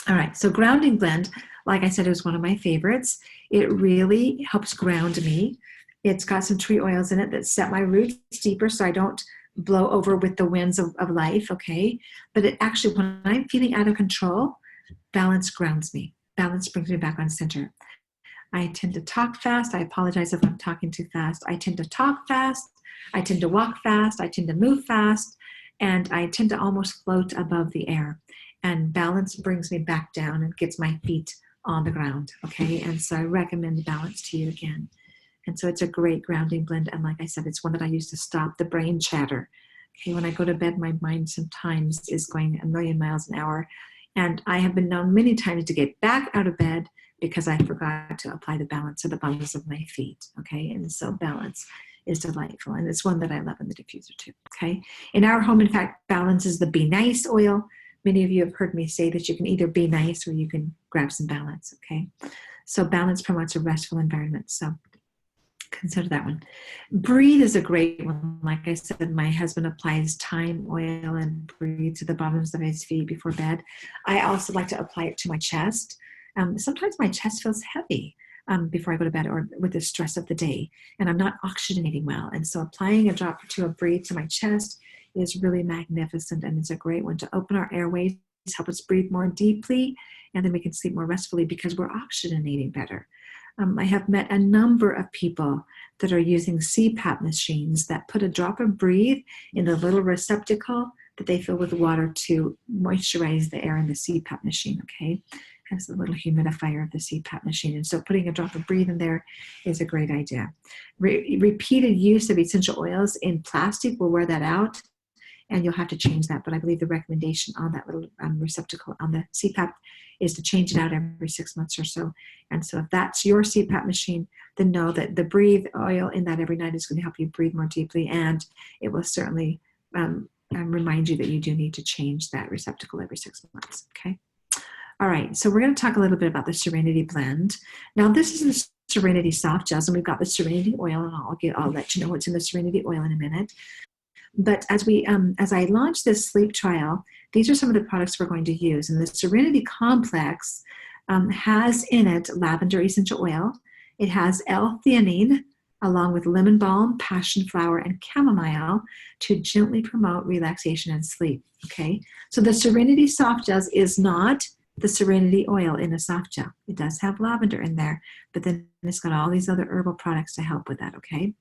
All right, so grounding blend, like I said, is one of my favorites. It really helps ground me. It's got some tree oils in it that set my roots deeper so I don't blow over with the winds of life, okay? But it actually, when I'm feeling out of control, balance grounds me. Balance brings me back on center. I tend to talk fast. I apologize if I'm talking too fast. I tend to talk fast. I tend to walk fast. I tend to move fast. And I tend to almost float above the air. And balance brings me back down and gets my feet on the ground, okay? And so I recommend balance to you again. And so it's a great grounding blend. And like I said, it's one that I use to stop the brain chatter. Okay, when I go to bed, my mind sometimes is going a million miles an hour. And I have been known many times to get back out of bed because I forgot to apply the balance to the bottoms of my feet, okay? And so balance is delightful. And it's one that I love in the diffuser too, okay? In our home, in fact, balance is the Be Nice oil. Many of you have heard me say that you can either be nice or you can grab some balance, okay? So balance promotes a restful environment. So consider that one. Breathe is a great one. Like I said, my husband applies thyme oil and breathe to the bottoms of his feet before bed. I also like to apply it to my chest. Sometimes my chest feels heavy before I go to bed or with the stress of the day, and I'm not oxygenating well. And so applying a drop or two of breathe to my chest is really magnificent, and it's a great one to open our airways, help us breathe more deeply, and then we can sleep more restfully because we're oxygenating better. I have met a number of people that are using CPAP machines that put a drop of breathe in the little receptacle that they fill with water to moisturize the air in the CPAP machine, okay? Has a little humidifier of the CPAP machine. And so putting a drop of breathe in there is a great idea. Repeated use of essential oils in plastic will wear that out, and you'll have to change that. But I believe the recommendation on that little receptacle on the CPAP is to change it out every 6 months or so. And so if that's your CPAP machine, then know that the breathe oil in that every night is going to help you breathe more deeply, and it will certainly remind you that you do need to change that receptacle every 6 months, okay? All right, so we're going to talk a little bit about the Serenity Blend. Now, this is the Serenity Soft Gels, and we've got the Serenity Oil, and I'll let you know what's in the Serenity Oil in a minute. But as I launch this sleep trial, these are some of the products we're going to use. And the Serenity Complex has in it lavender essential oil. It has L-theanine, along with lemon balm, passion flower, and chamomile to gently promote relaxation and sleep, okay? So the Serenity Soft Gels is not the Serenity Oil in a soft gel. It does have lavender in there, but then it's got all these other herbal products to help with that, okay?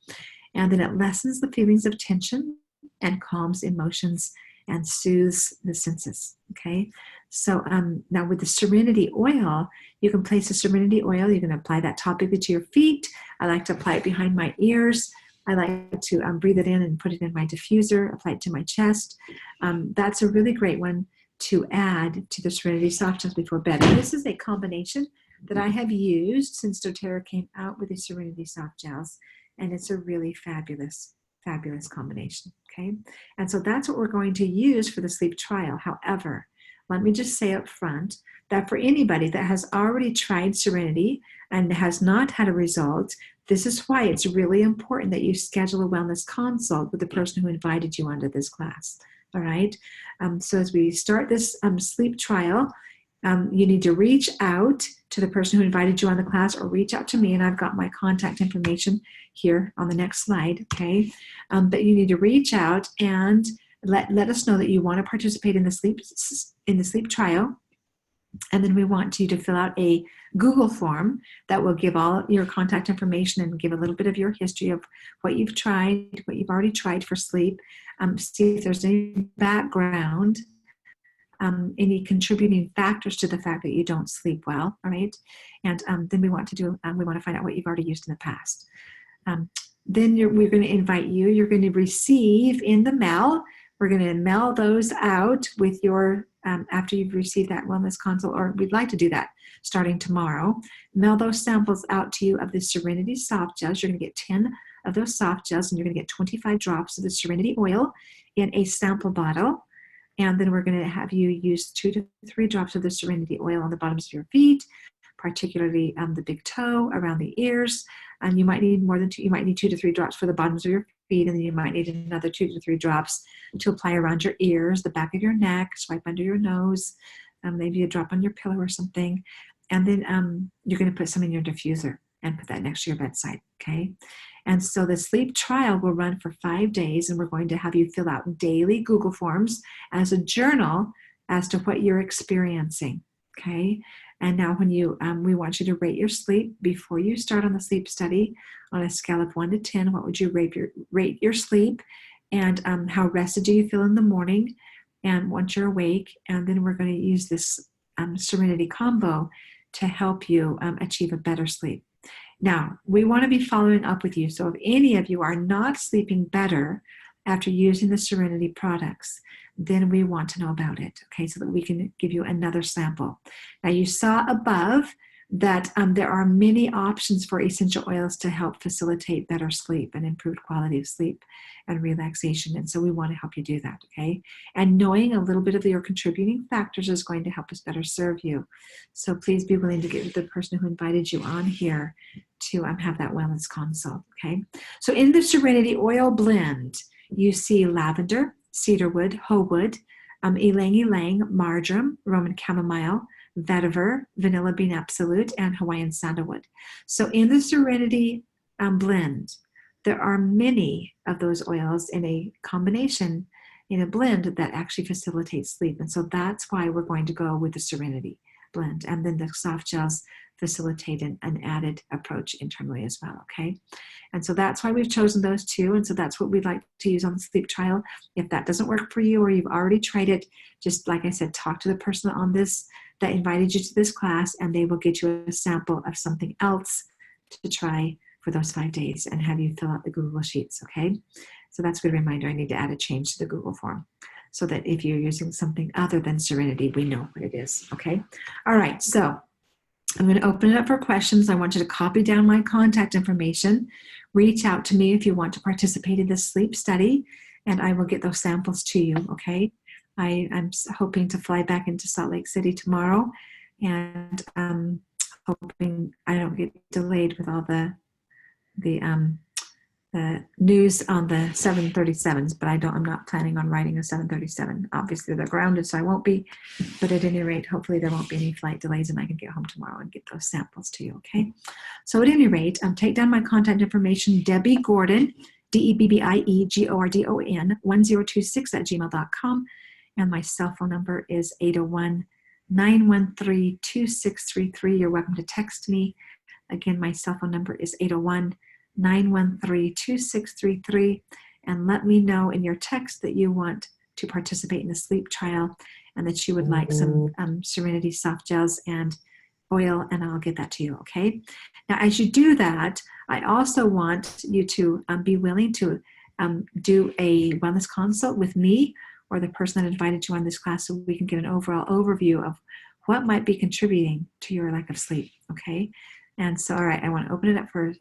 And then it lessens the feelings of tension and calms emotions and soothes the senses, okay? So now with the Serenity Oil, you can place the Serenity Oil, you can apply that topically to your feet. I like to apply it behind my ears. I like to breathe it in and put it in my diffuser, apply it to my chest. That's a really great one to add to the Serenity Soft Gels before bed. And this is a combination that I have used since doTERRA came out with the Serenity Soft Gels, and it's a really fabulous combination, okay? And so that's what we're going to use for the sleep trial. However, let me just say up front that for anybody that has already tried Serenity and has not had a result, this is why it's really important that you schedule a wellness consult with the person who invited you onto this class, all right? So as we start this sleep trial, you need to reach out to the person who invited you on the class, or reach out to me, and I've got my contact information here on the next slide, okay? But you need to reach out and let us know that you want to participate in the sleep trial, and then we want you to fill out a Google form that will give all your contact information and give a little bit of your history of what you've tried, what you've already tried for sleep, see if there's any background, any contributing factors to the fact that you don't sleep well, all right? And then we want to find out what you've already used in the past. Then we're going to invite you. You're going to receive in the mail. We're going to mail those out with your, after you've received that wellness consult, or we'd like to do that starting tomorrow. Mail those samples out to you of the Serenity Soft Gels. You're going to get 10 of those soft gels, and you're going to get 25 drops of the Serenity Oil in a sample bottle. And then we're going to have you use 2 to 3 drops of the Serenity Oil on the bottoms of your feet, particularly the big toe, around the ears. And you might need more than 2. You might need 2 to 3 drops for the bottoms of your feet, and then you might need another 2 to 3 drops to apply around your ears, the back of your neck, swipe under your nose, maybe a drop on your pillow or something. And then you're going to put some in your diffuser and put that next to your bedside, okay? And so the sleep trial will run for 5 days, and we're going to have you fill out daily Google Forms as a journal as to what you're experiencing, okay? And now when you, we want you to rate your sleep before you start on the sleep study on a scale of 1 to 10. What would you rate your sleep? And how rested do you feel in the morning? And once you're awake, and then we're going to use this Serenity combo to help you achieve a better sleep. Now, we want to be following up with you. So if any of you are not sleeping better after using the Serenity products, then we want to know about it, okay, so that we can give you another sample. Now, you saw above that there are many options for essential oils to help facilitate better sleep and improved quality of sleep and relaxation. And so we want to help you do that, okay? And knowing a little bit of your contributing factors is going to help us better serve you. So please be willing to get with the person who invited you on here to have that wellness consult, okay? So in the Serenity Oil Blend, you see lavender, cedarwood, hoewood, ylang ylang, marjoram, Roman chamomile, vetiver, vanilla bean absolute, and Hawaiian sandalwood. So in the Serenity blend, there are many of those oils in a combination, in a blend that actually facilitates sleep. And so that's why we're going to go with the Serenity blend. And then the soft gels facilitate an added approach internally as well, okay? And so that's why we've chosen those two. And so that's what we'd like to use on the sleep trial. If that doesn't work for you or you've already tried it, just like I said, talk to the person on this that invited you to this class, and they will get you a sample of something else to try for those 5 days and have you fill out the Google Sheets, okay? So that's a good reminder. I need to add a change to the Google form so that if you're using something other than Serenity, we know what it is, okay? All right, so I'm going to open it up for questions. I want you to copy down my contact information. Reach out to me if you want to participate in this sleep study, and I will get those samples to you, okay? I'm hoping to fly back into Salt Lake City tomorrow, and hoping I don't get delayed with all the news on the 737s, but I'm not planning on riding a 737. Obviously they're grounded, so I won't be, but at any rate, hopefully there won't be any flight delays and I can get home tomorrow and get those samples to you, okay? So at any rate, take down my contact information, Debbie Gordon, DebbieGordon 1026@gmail.com, and my cell phone number is 801-913-2633. You're welcome to text me. Again, my cell phone number is 801-913-2633, and let me know in your text that you want to participate in the sleep trial and that you would like some Serenity soft gels and oil, and I'll get that to you, okay? Now, as you do that, I also want you to be willing to do a wellness consult with me or the person that invited you on this class so we can get an overall overview of what might be contributing to your lack of sleep, okay? And so, all right, I want to open it up for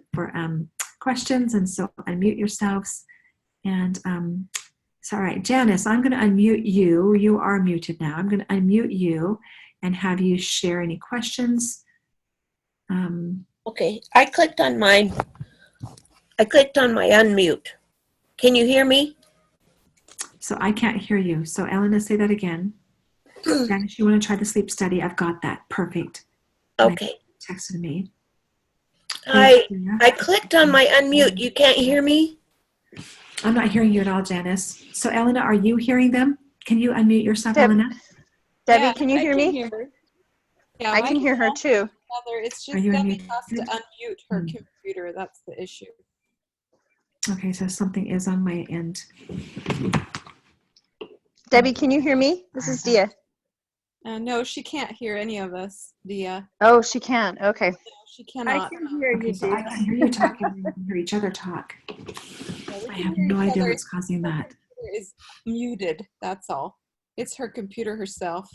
questions, and so unmute yourselves. And so, all right, Janice, I'm going to unmute you. You are muted now. I'm going to unmute you and have you share any questions. Okay, I clicked on my unmute. Can you hear me? So I can't hear you. So Elena, say that again. Janice, you want to try the sleep study? I've got that. Perfect. Okay. Texted me. I clicked on my unmute. You can't hear me? I'm not hearing you at all, Janice. So Elena, are you hearing them? Can you unmute yourself, Elena? Debbie, Yeah, can you hear me? Yeah, I can hear her too. It's Are just you Debbie unmuted? has to unmute her computer. That's the issue. Okay, so something is on my end. Debbie, can you hear me? This is Dia. No, she can't hear any of us, Dia. Oh, she can. Okay. No, she cannot. hear Okay, so I can hear you talking and we can hear each other talk. Yeah, we I can have hear no each idea other. what's causing that. Her computer is muted. That's all. It's her computer herself.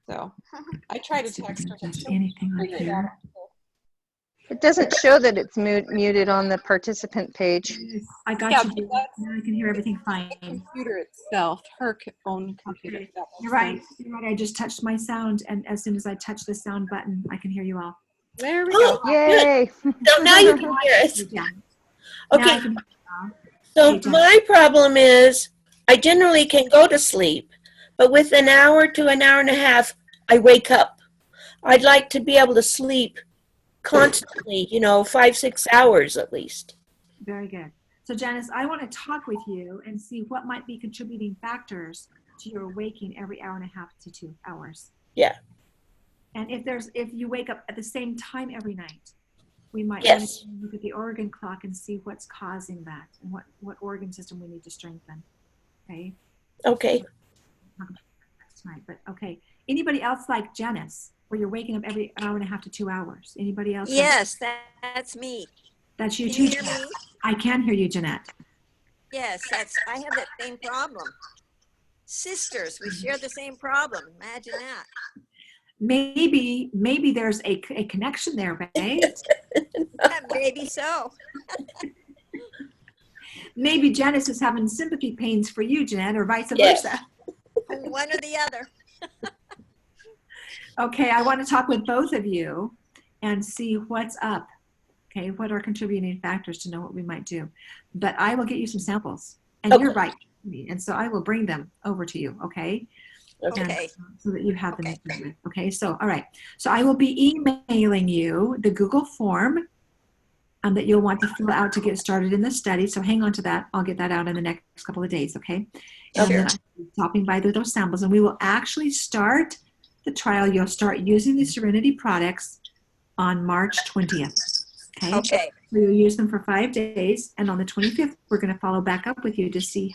So I try to Let's see if I text can her. but adjust she'll anything on figure it out. here. It doesn't show that it's muted on the participant page. I got Yeah, you. but Julie. that's Now I can hear everything fine. the computer itself, her own computer. Okay. if that makes You're right. sense. You're right. I just touched my sound, and as soon as I touch the sound button, I can hear you all. There we Oh, go. Yay. So now you can hear us. Yeah. Now I Okay, can- so Okay, Jen. my problem is I generally can go to sleep, but with an hour to an hour and a half I wake up. I'd like to be able to sleep constantly, 5-6 hours at least. Very good. So Janice, I want to talk with you and see what might be contributing factors to your waking every hour and a half to 2 hours. Yeah. And if you wake up at the same time every night, we might Yes. want to look at the organ clock and see what's causing that and what organ system we need to strengthen. Okay. Okay. Tonight, but okay. Anybody else like Janice, where you're waking up every hour and a half to 2 hours? Anybody else? Yes, that's me. That's you Can too. you hear Jeanette. me? I can hear you, Jeanette. Yes, I have that same problem. Sisters, we share the same problem. Imagine that. Maybe there's a connection there, right? Maybe so. Maybe Janice is having sympathy pains for you, Jeanette, or vice Yes. versa. One or the other. Okay, I want to talk with both of you and see what's up. Okay, what are contributing factors to know what we might do. But I will get you some samples, and you're Okay. right, and so I will bring them over to you. Okay. Okay. Okay. So that you have them. Okay. Okay. So, all right. So I will be emailing you the Google form that you'll want to fill out to get started in the study. So hang on to that. I'll get that out in the next couple of days. Okay. And Sure. then I'll be stopping by with those samples, and we will actually start the trial. You'll start using the Serenity products on March 20th. Okay. Okay. So you'll use them for 5 days, and on the 25th, we're going to follow back up with you to see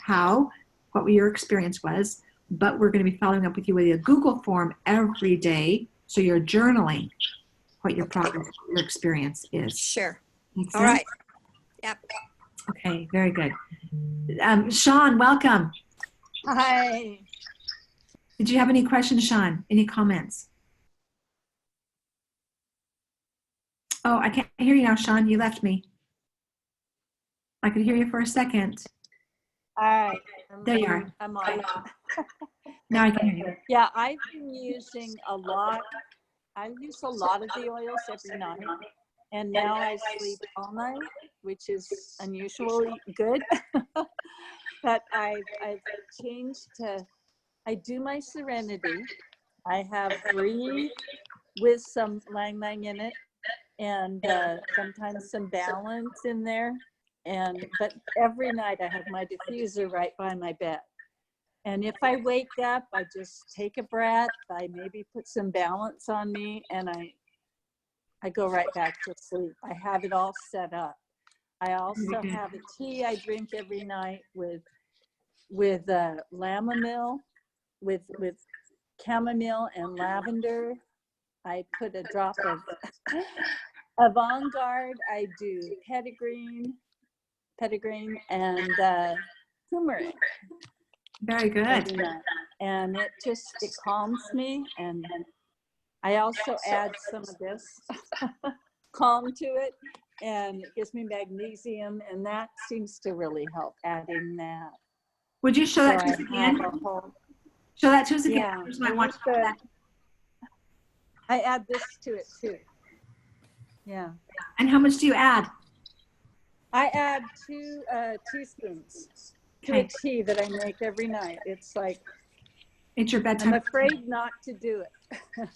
what your experience was. But we're going to be following up with you with a Google form every day, so you're journaling what your progress, your experience is. Sure. Make All sense? right. Yep. Okay, very good. Sean, welcome. Hi. Did you have any questions, Sean? Any comments? Oh, I can't hear you now, Sean. You left me. I could hear you for a second. All right. There you are. I'm on. Now I can hear you. Yeah, I've been using a lot. I use a lot of the oils every night, and now I sleep all night, which is unusually good. But I've changed to, I do my Serenity. I have Breathe with some Lang Lang in it, and sometimes some Balance in there. But every night I have my diffuser right by my bed. And if I wake up, I just take a breath. I maybe put some Balance on me, and I go right back to sleep. I have it all set up. I also have a tea I drink every night with chamomile, with chamomile and lavender. I put a drop of Avant-Garde. I do petitgrain and turmeric. Very good. every night. And it calms me. And I also add some of this calm to it, and it gives me magnesium, and that seems to really help, adding that. Would you show that to So us I again? have a whole- Show that to us again. Yeah, Here's my watch. I add this to it too. Yeah, And how much do you add? I add 2 teaspoons to Okay. a tea that I make every night. It's like, It's your I'm bedtime. afraid not to do it.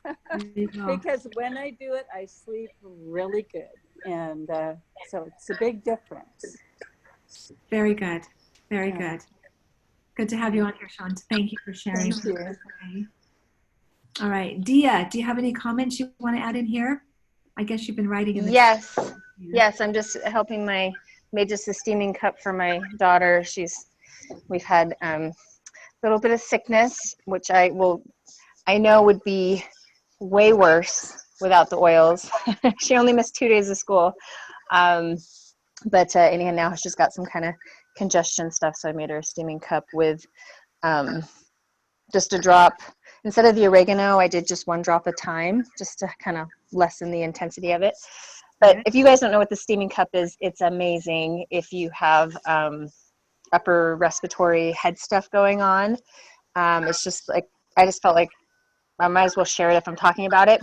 There you go. Because when I do it, I sleep really good. And so it's a big difference. Very good. Very Yeah. good. Good to have you on here, Sean. Thank you for sharing. Thank you. Okay. All right. Dia, do you have any comments you want to add in here? I guess you've been writing in the Yes. Yes, I'm just helping made just a steaming cup for my daughter. We've had a little bit of sickness, which I know would be way worse without the oils. She only missed 2 days of school. But anyhow, now she's got some kind of congestion stuff. So I made her a steaming cup with just a drop. Instead of the oregano, I did just 1 drop of thyme, just to kind of lessen the intensity of it. But if you guys don't know what the steaming cup is, it's amazing if you have upper respiratory head stuff going on. It's just like, I just felt like I might as well share it if I'm talking about it.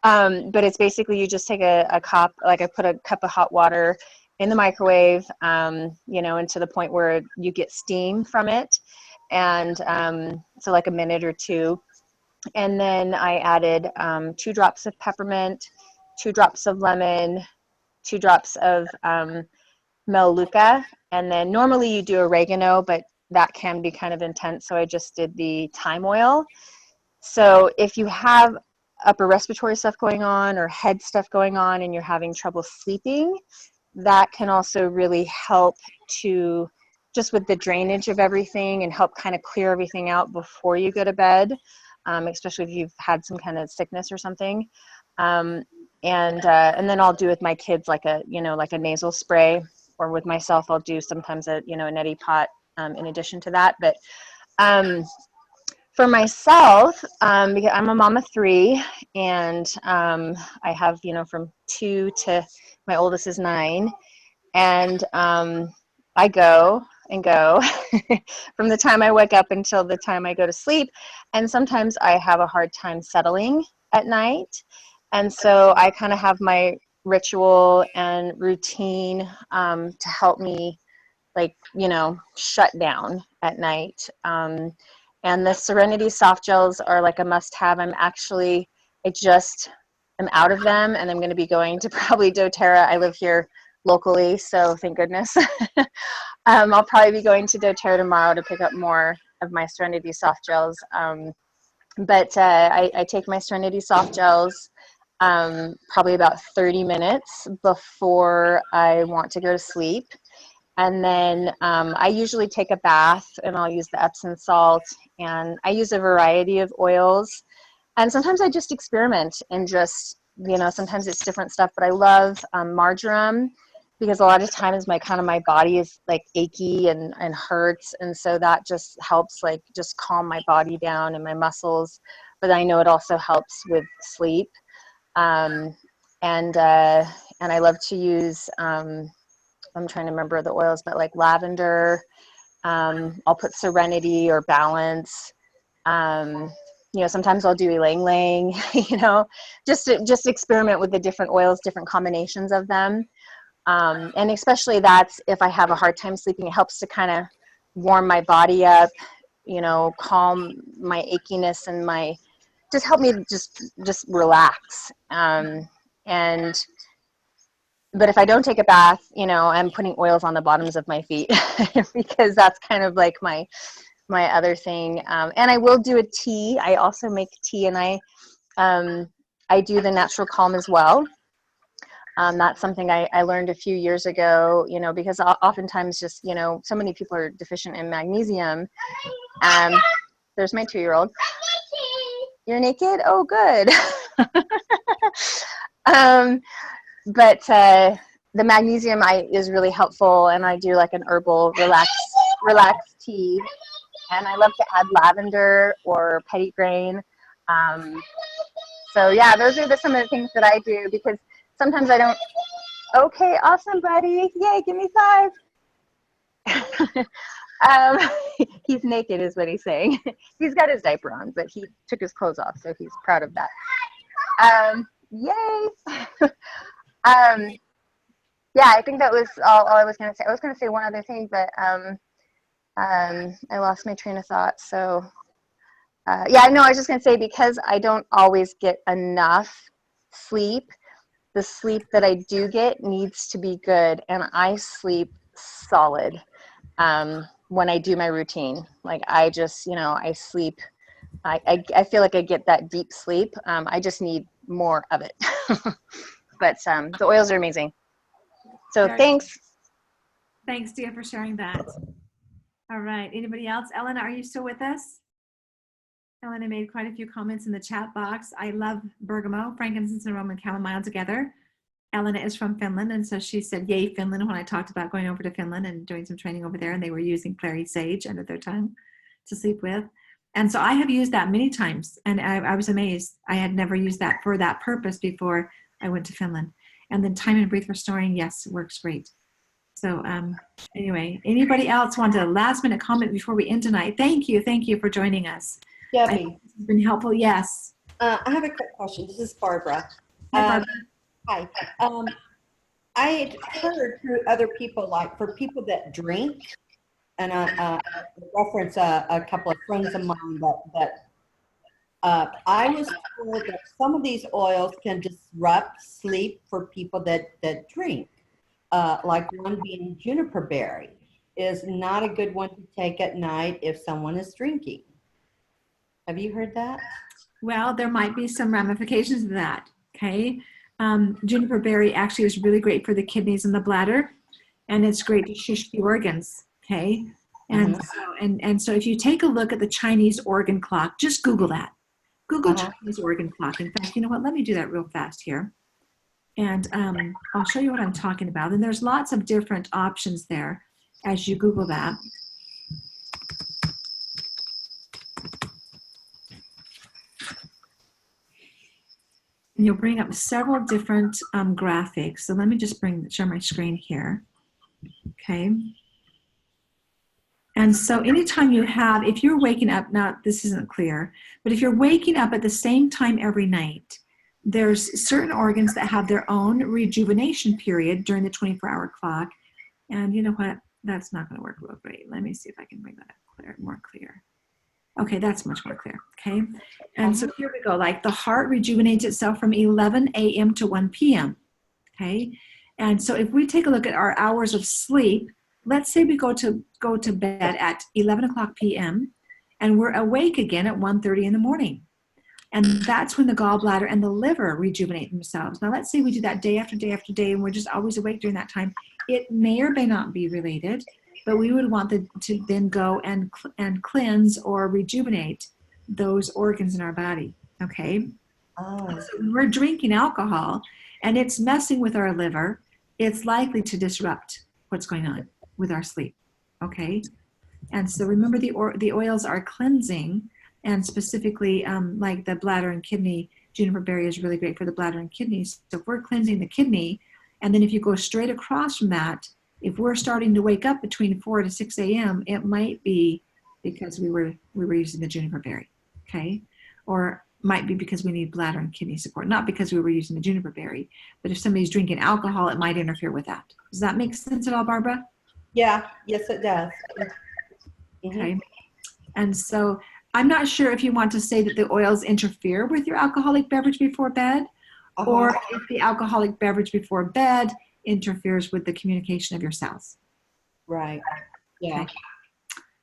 But it's basically, you just take a cup, like I put a cup of hot water in the microwave, and to the point where you get steam from it. And so like a minute or 2, And then I added 2 drops of peppermint, 2 drops of lemon, 2 drops of Melaleuca. And then normally you do oregano, but that can be kind of intense. So I just did the thyme oil. So if you have upper respiratory stuff going on or head stuff going on and you're having trouble sleeping, that can also really help to just with the drainage of everything and help kind of clear everything out before you go to bed, especially if you've had some kind of sickness or something. And then I'll do with my kids like a nasal spray, or with myself I'll do sometimes a neti pot in addition to that. But for myself, because I'm a mom of 3, and I have from 2 to my oldest is 9, and I go and go from the time I wake up until the time I go to sleep, and sometimes I have a hard time settling at night, and so I kind of have my ritual and routine to help me shut down at night. And the Serenity soft gels are like a must-have. I just am out of them, and I'm going to be going to probably doTERRA. I live here locally, so thank goodness. I'll probably be going to doTERRA tomorrow to pick up more of my Serenity soft gels. But I take my Serenity soft gels probably about 30 minutes before I want to go to sleep. And then I usually take a bath, and I'll use the Epsom salt, and I use a variety of oils. And sometimes I just experiment and just, sometimes it's different stuff, but I love marjoram, because a lot of times my body is like achy and hurts. And so that just helps just calm my body down and my muscles. But I know it also helps with sleep. And I love to use, I'm trying to remember the oils, but like lavender, I'll put Serenity or Balance. Sometimes I'll do ylang ylang, just experiment with the different oils, different combinations of them. And especially that's if I have a hard time sleeping, it helps to kind of warm my body up, calm my achiness and just help me just relax. But if I don't take a bath, I'm putting oils on the bottoms of my feet because that's kind of like my other thing. And I will do a tea. I also make tea, and I do the Natural Calm as well. That's something I learned a few years ago, because oftentimes just, so many people are deficient in magnesium. There's my 2-year-old. You're naked? Oh, good. But the magnesium is really helpful, and I do like an herbal relax tea, and I love to add lavender or petitgrain. So yeah, those are some of the things that I do, because sometimes I don't. Okay, awesome, buddy. Yay, give me 5. He's naked is what he's saying. He's got his diaper on, but he took his clothes off, so he's proud of that. Yay. Yeah, I think that was all I was going to say. I was going to say one other thing, but I lost my train of thought. So yeah, no, I was just going to say, because I don't always get enough sleep, the sleep that I do get needs to be good, and I sleep solid when I do my routine. Like I just, I sleep. I feel like I get that deep sleep. I just need more of it. But the oils are amazing. So thanks. Thanks, Dia, for sharing that. All right. Anybody else? Elena, are you still with us? Elena made quite a few comments in the chat box. I love bergamot, frankincense, and Roman chamomile together. Elena is from Finland, and so she said, yay, Finland, when I talked about going over to Finland and doing some training over there, and they were using clary sage under their tongue to sleep with. And so I have used that many times, and I was amazed. I had never used that for that purpose before I went to Finland. And then time and breathe restoring, yes, works great. So anyway, anybody else want a last minute comment before we end tonight? Thank you for joining us. Debbie, It's been helpful, yes. I have a quick question. This is Barbara. Hi, Hi. I had heard through other people, like for people that drink, and I reference a couple of friends of mine that I was told that some of these oils can disrupt sleep for people that drink. Like one being juniper berry is not a good one to take at night if someone is drinking. Have you heard that? Well, there might be some ramifications of that. Okay. Juniper berry actually is really great for the kidneys and the bladder, and it's great to shush the organs. Okay. And so if you take a look at the Chinese organ clock, just Google that. Google Chinese organ clock. In fact, you know what? Let me do that real fast here. And I'll show you what I'm talking about. And there's lots of different options there as you Google that. And you'll bring up several different graphics. So let me just share my screen here. Okay. And so anytime you have, if you're waking up, now this isn't clear, but if you're waking up at the same time every night, there's certain organs that have their own rejuvenation period during the 24-hour clock. And you know what? That's not going to work real great. Let me see if I can bring that up more clear. Okay, that's much more clear. Okay. And so here we go. Like the heart rejuvenates itself from 11 a.m. to 1 p.m. Okay. And so if we take a look at our hours of sleep, let's say we go to bed at 11 o'clock p.m. and we're awake again at 1:30 in the morning. And that's when the gallbladder and the liver rejuvenate themselves. Now, let's say we do that day after day after day, and we're just always awake during that time. It may or may not be related, but we would want to then go and cleanse or rejuvenate those organs in our body, okay? Oh. So when we're drinking alcohol and it's messing with our liver, it's likely to disrupt what's going on with our sleep, okay? And so remember, the oils are cleansing, and specifically like the bladder and kidney, juniper berry is really great for the bladder and kidneys. So if we're cleansing the kidney, and then if you go straight across from that, if we're starting to wake up between 4 to 6 a.m., it might be because we were using the juniper berry, okay? Or might be because we need bladder and kidney support, not because we were using the juniper berry. But if somebody's drinking alcohol, it might interfere with that. Does that make sense at all, Barbara? Yeah, yes, it does. Okay. And so I'm not sure if you want to say that the oils interfere with your alcoholic beverage before bed, or if the alcoholic beverage before bed interferes with the communication of your cells. Right. Yeah. Okay.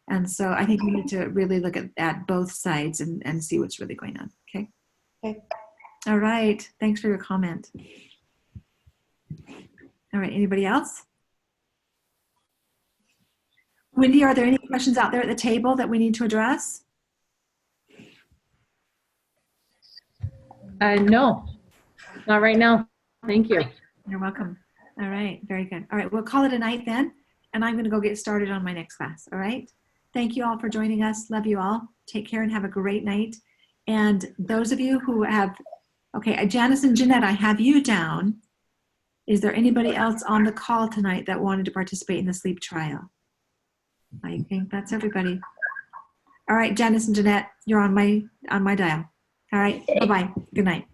And so I think we need to really look at both sides and see what's really going on. Okay. Okay. All right. Thanks for your comment. All right. Anybody else? Wendy, are there any questions out there at the table that we need to address? No, not right now. Thank you. You're welcome. All right. Very good. All right. We'll call it a night then. And I'm going to go get started on my next class. All right. Thank you all for joining us. Love you all. Take care and have a great night. And those of you who have, okay, Janice and Jeanette, I have you down. Is there anybody else on the call tonight that wanted to participate in the sleep trial? I think that's everybody. All right, Janice and Jeanette, you're on my dial. All right. Bye-bye. Good night.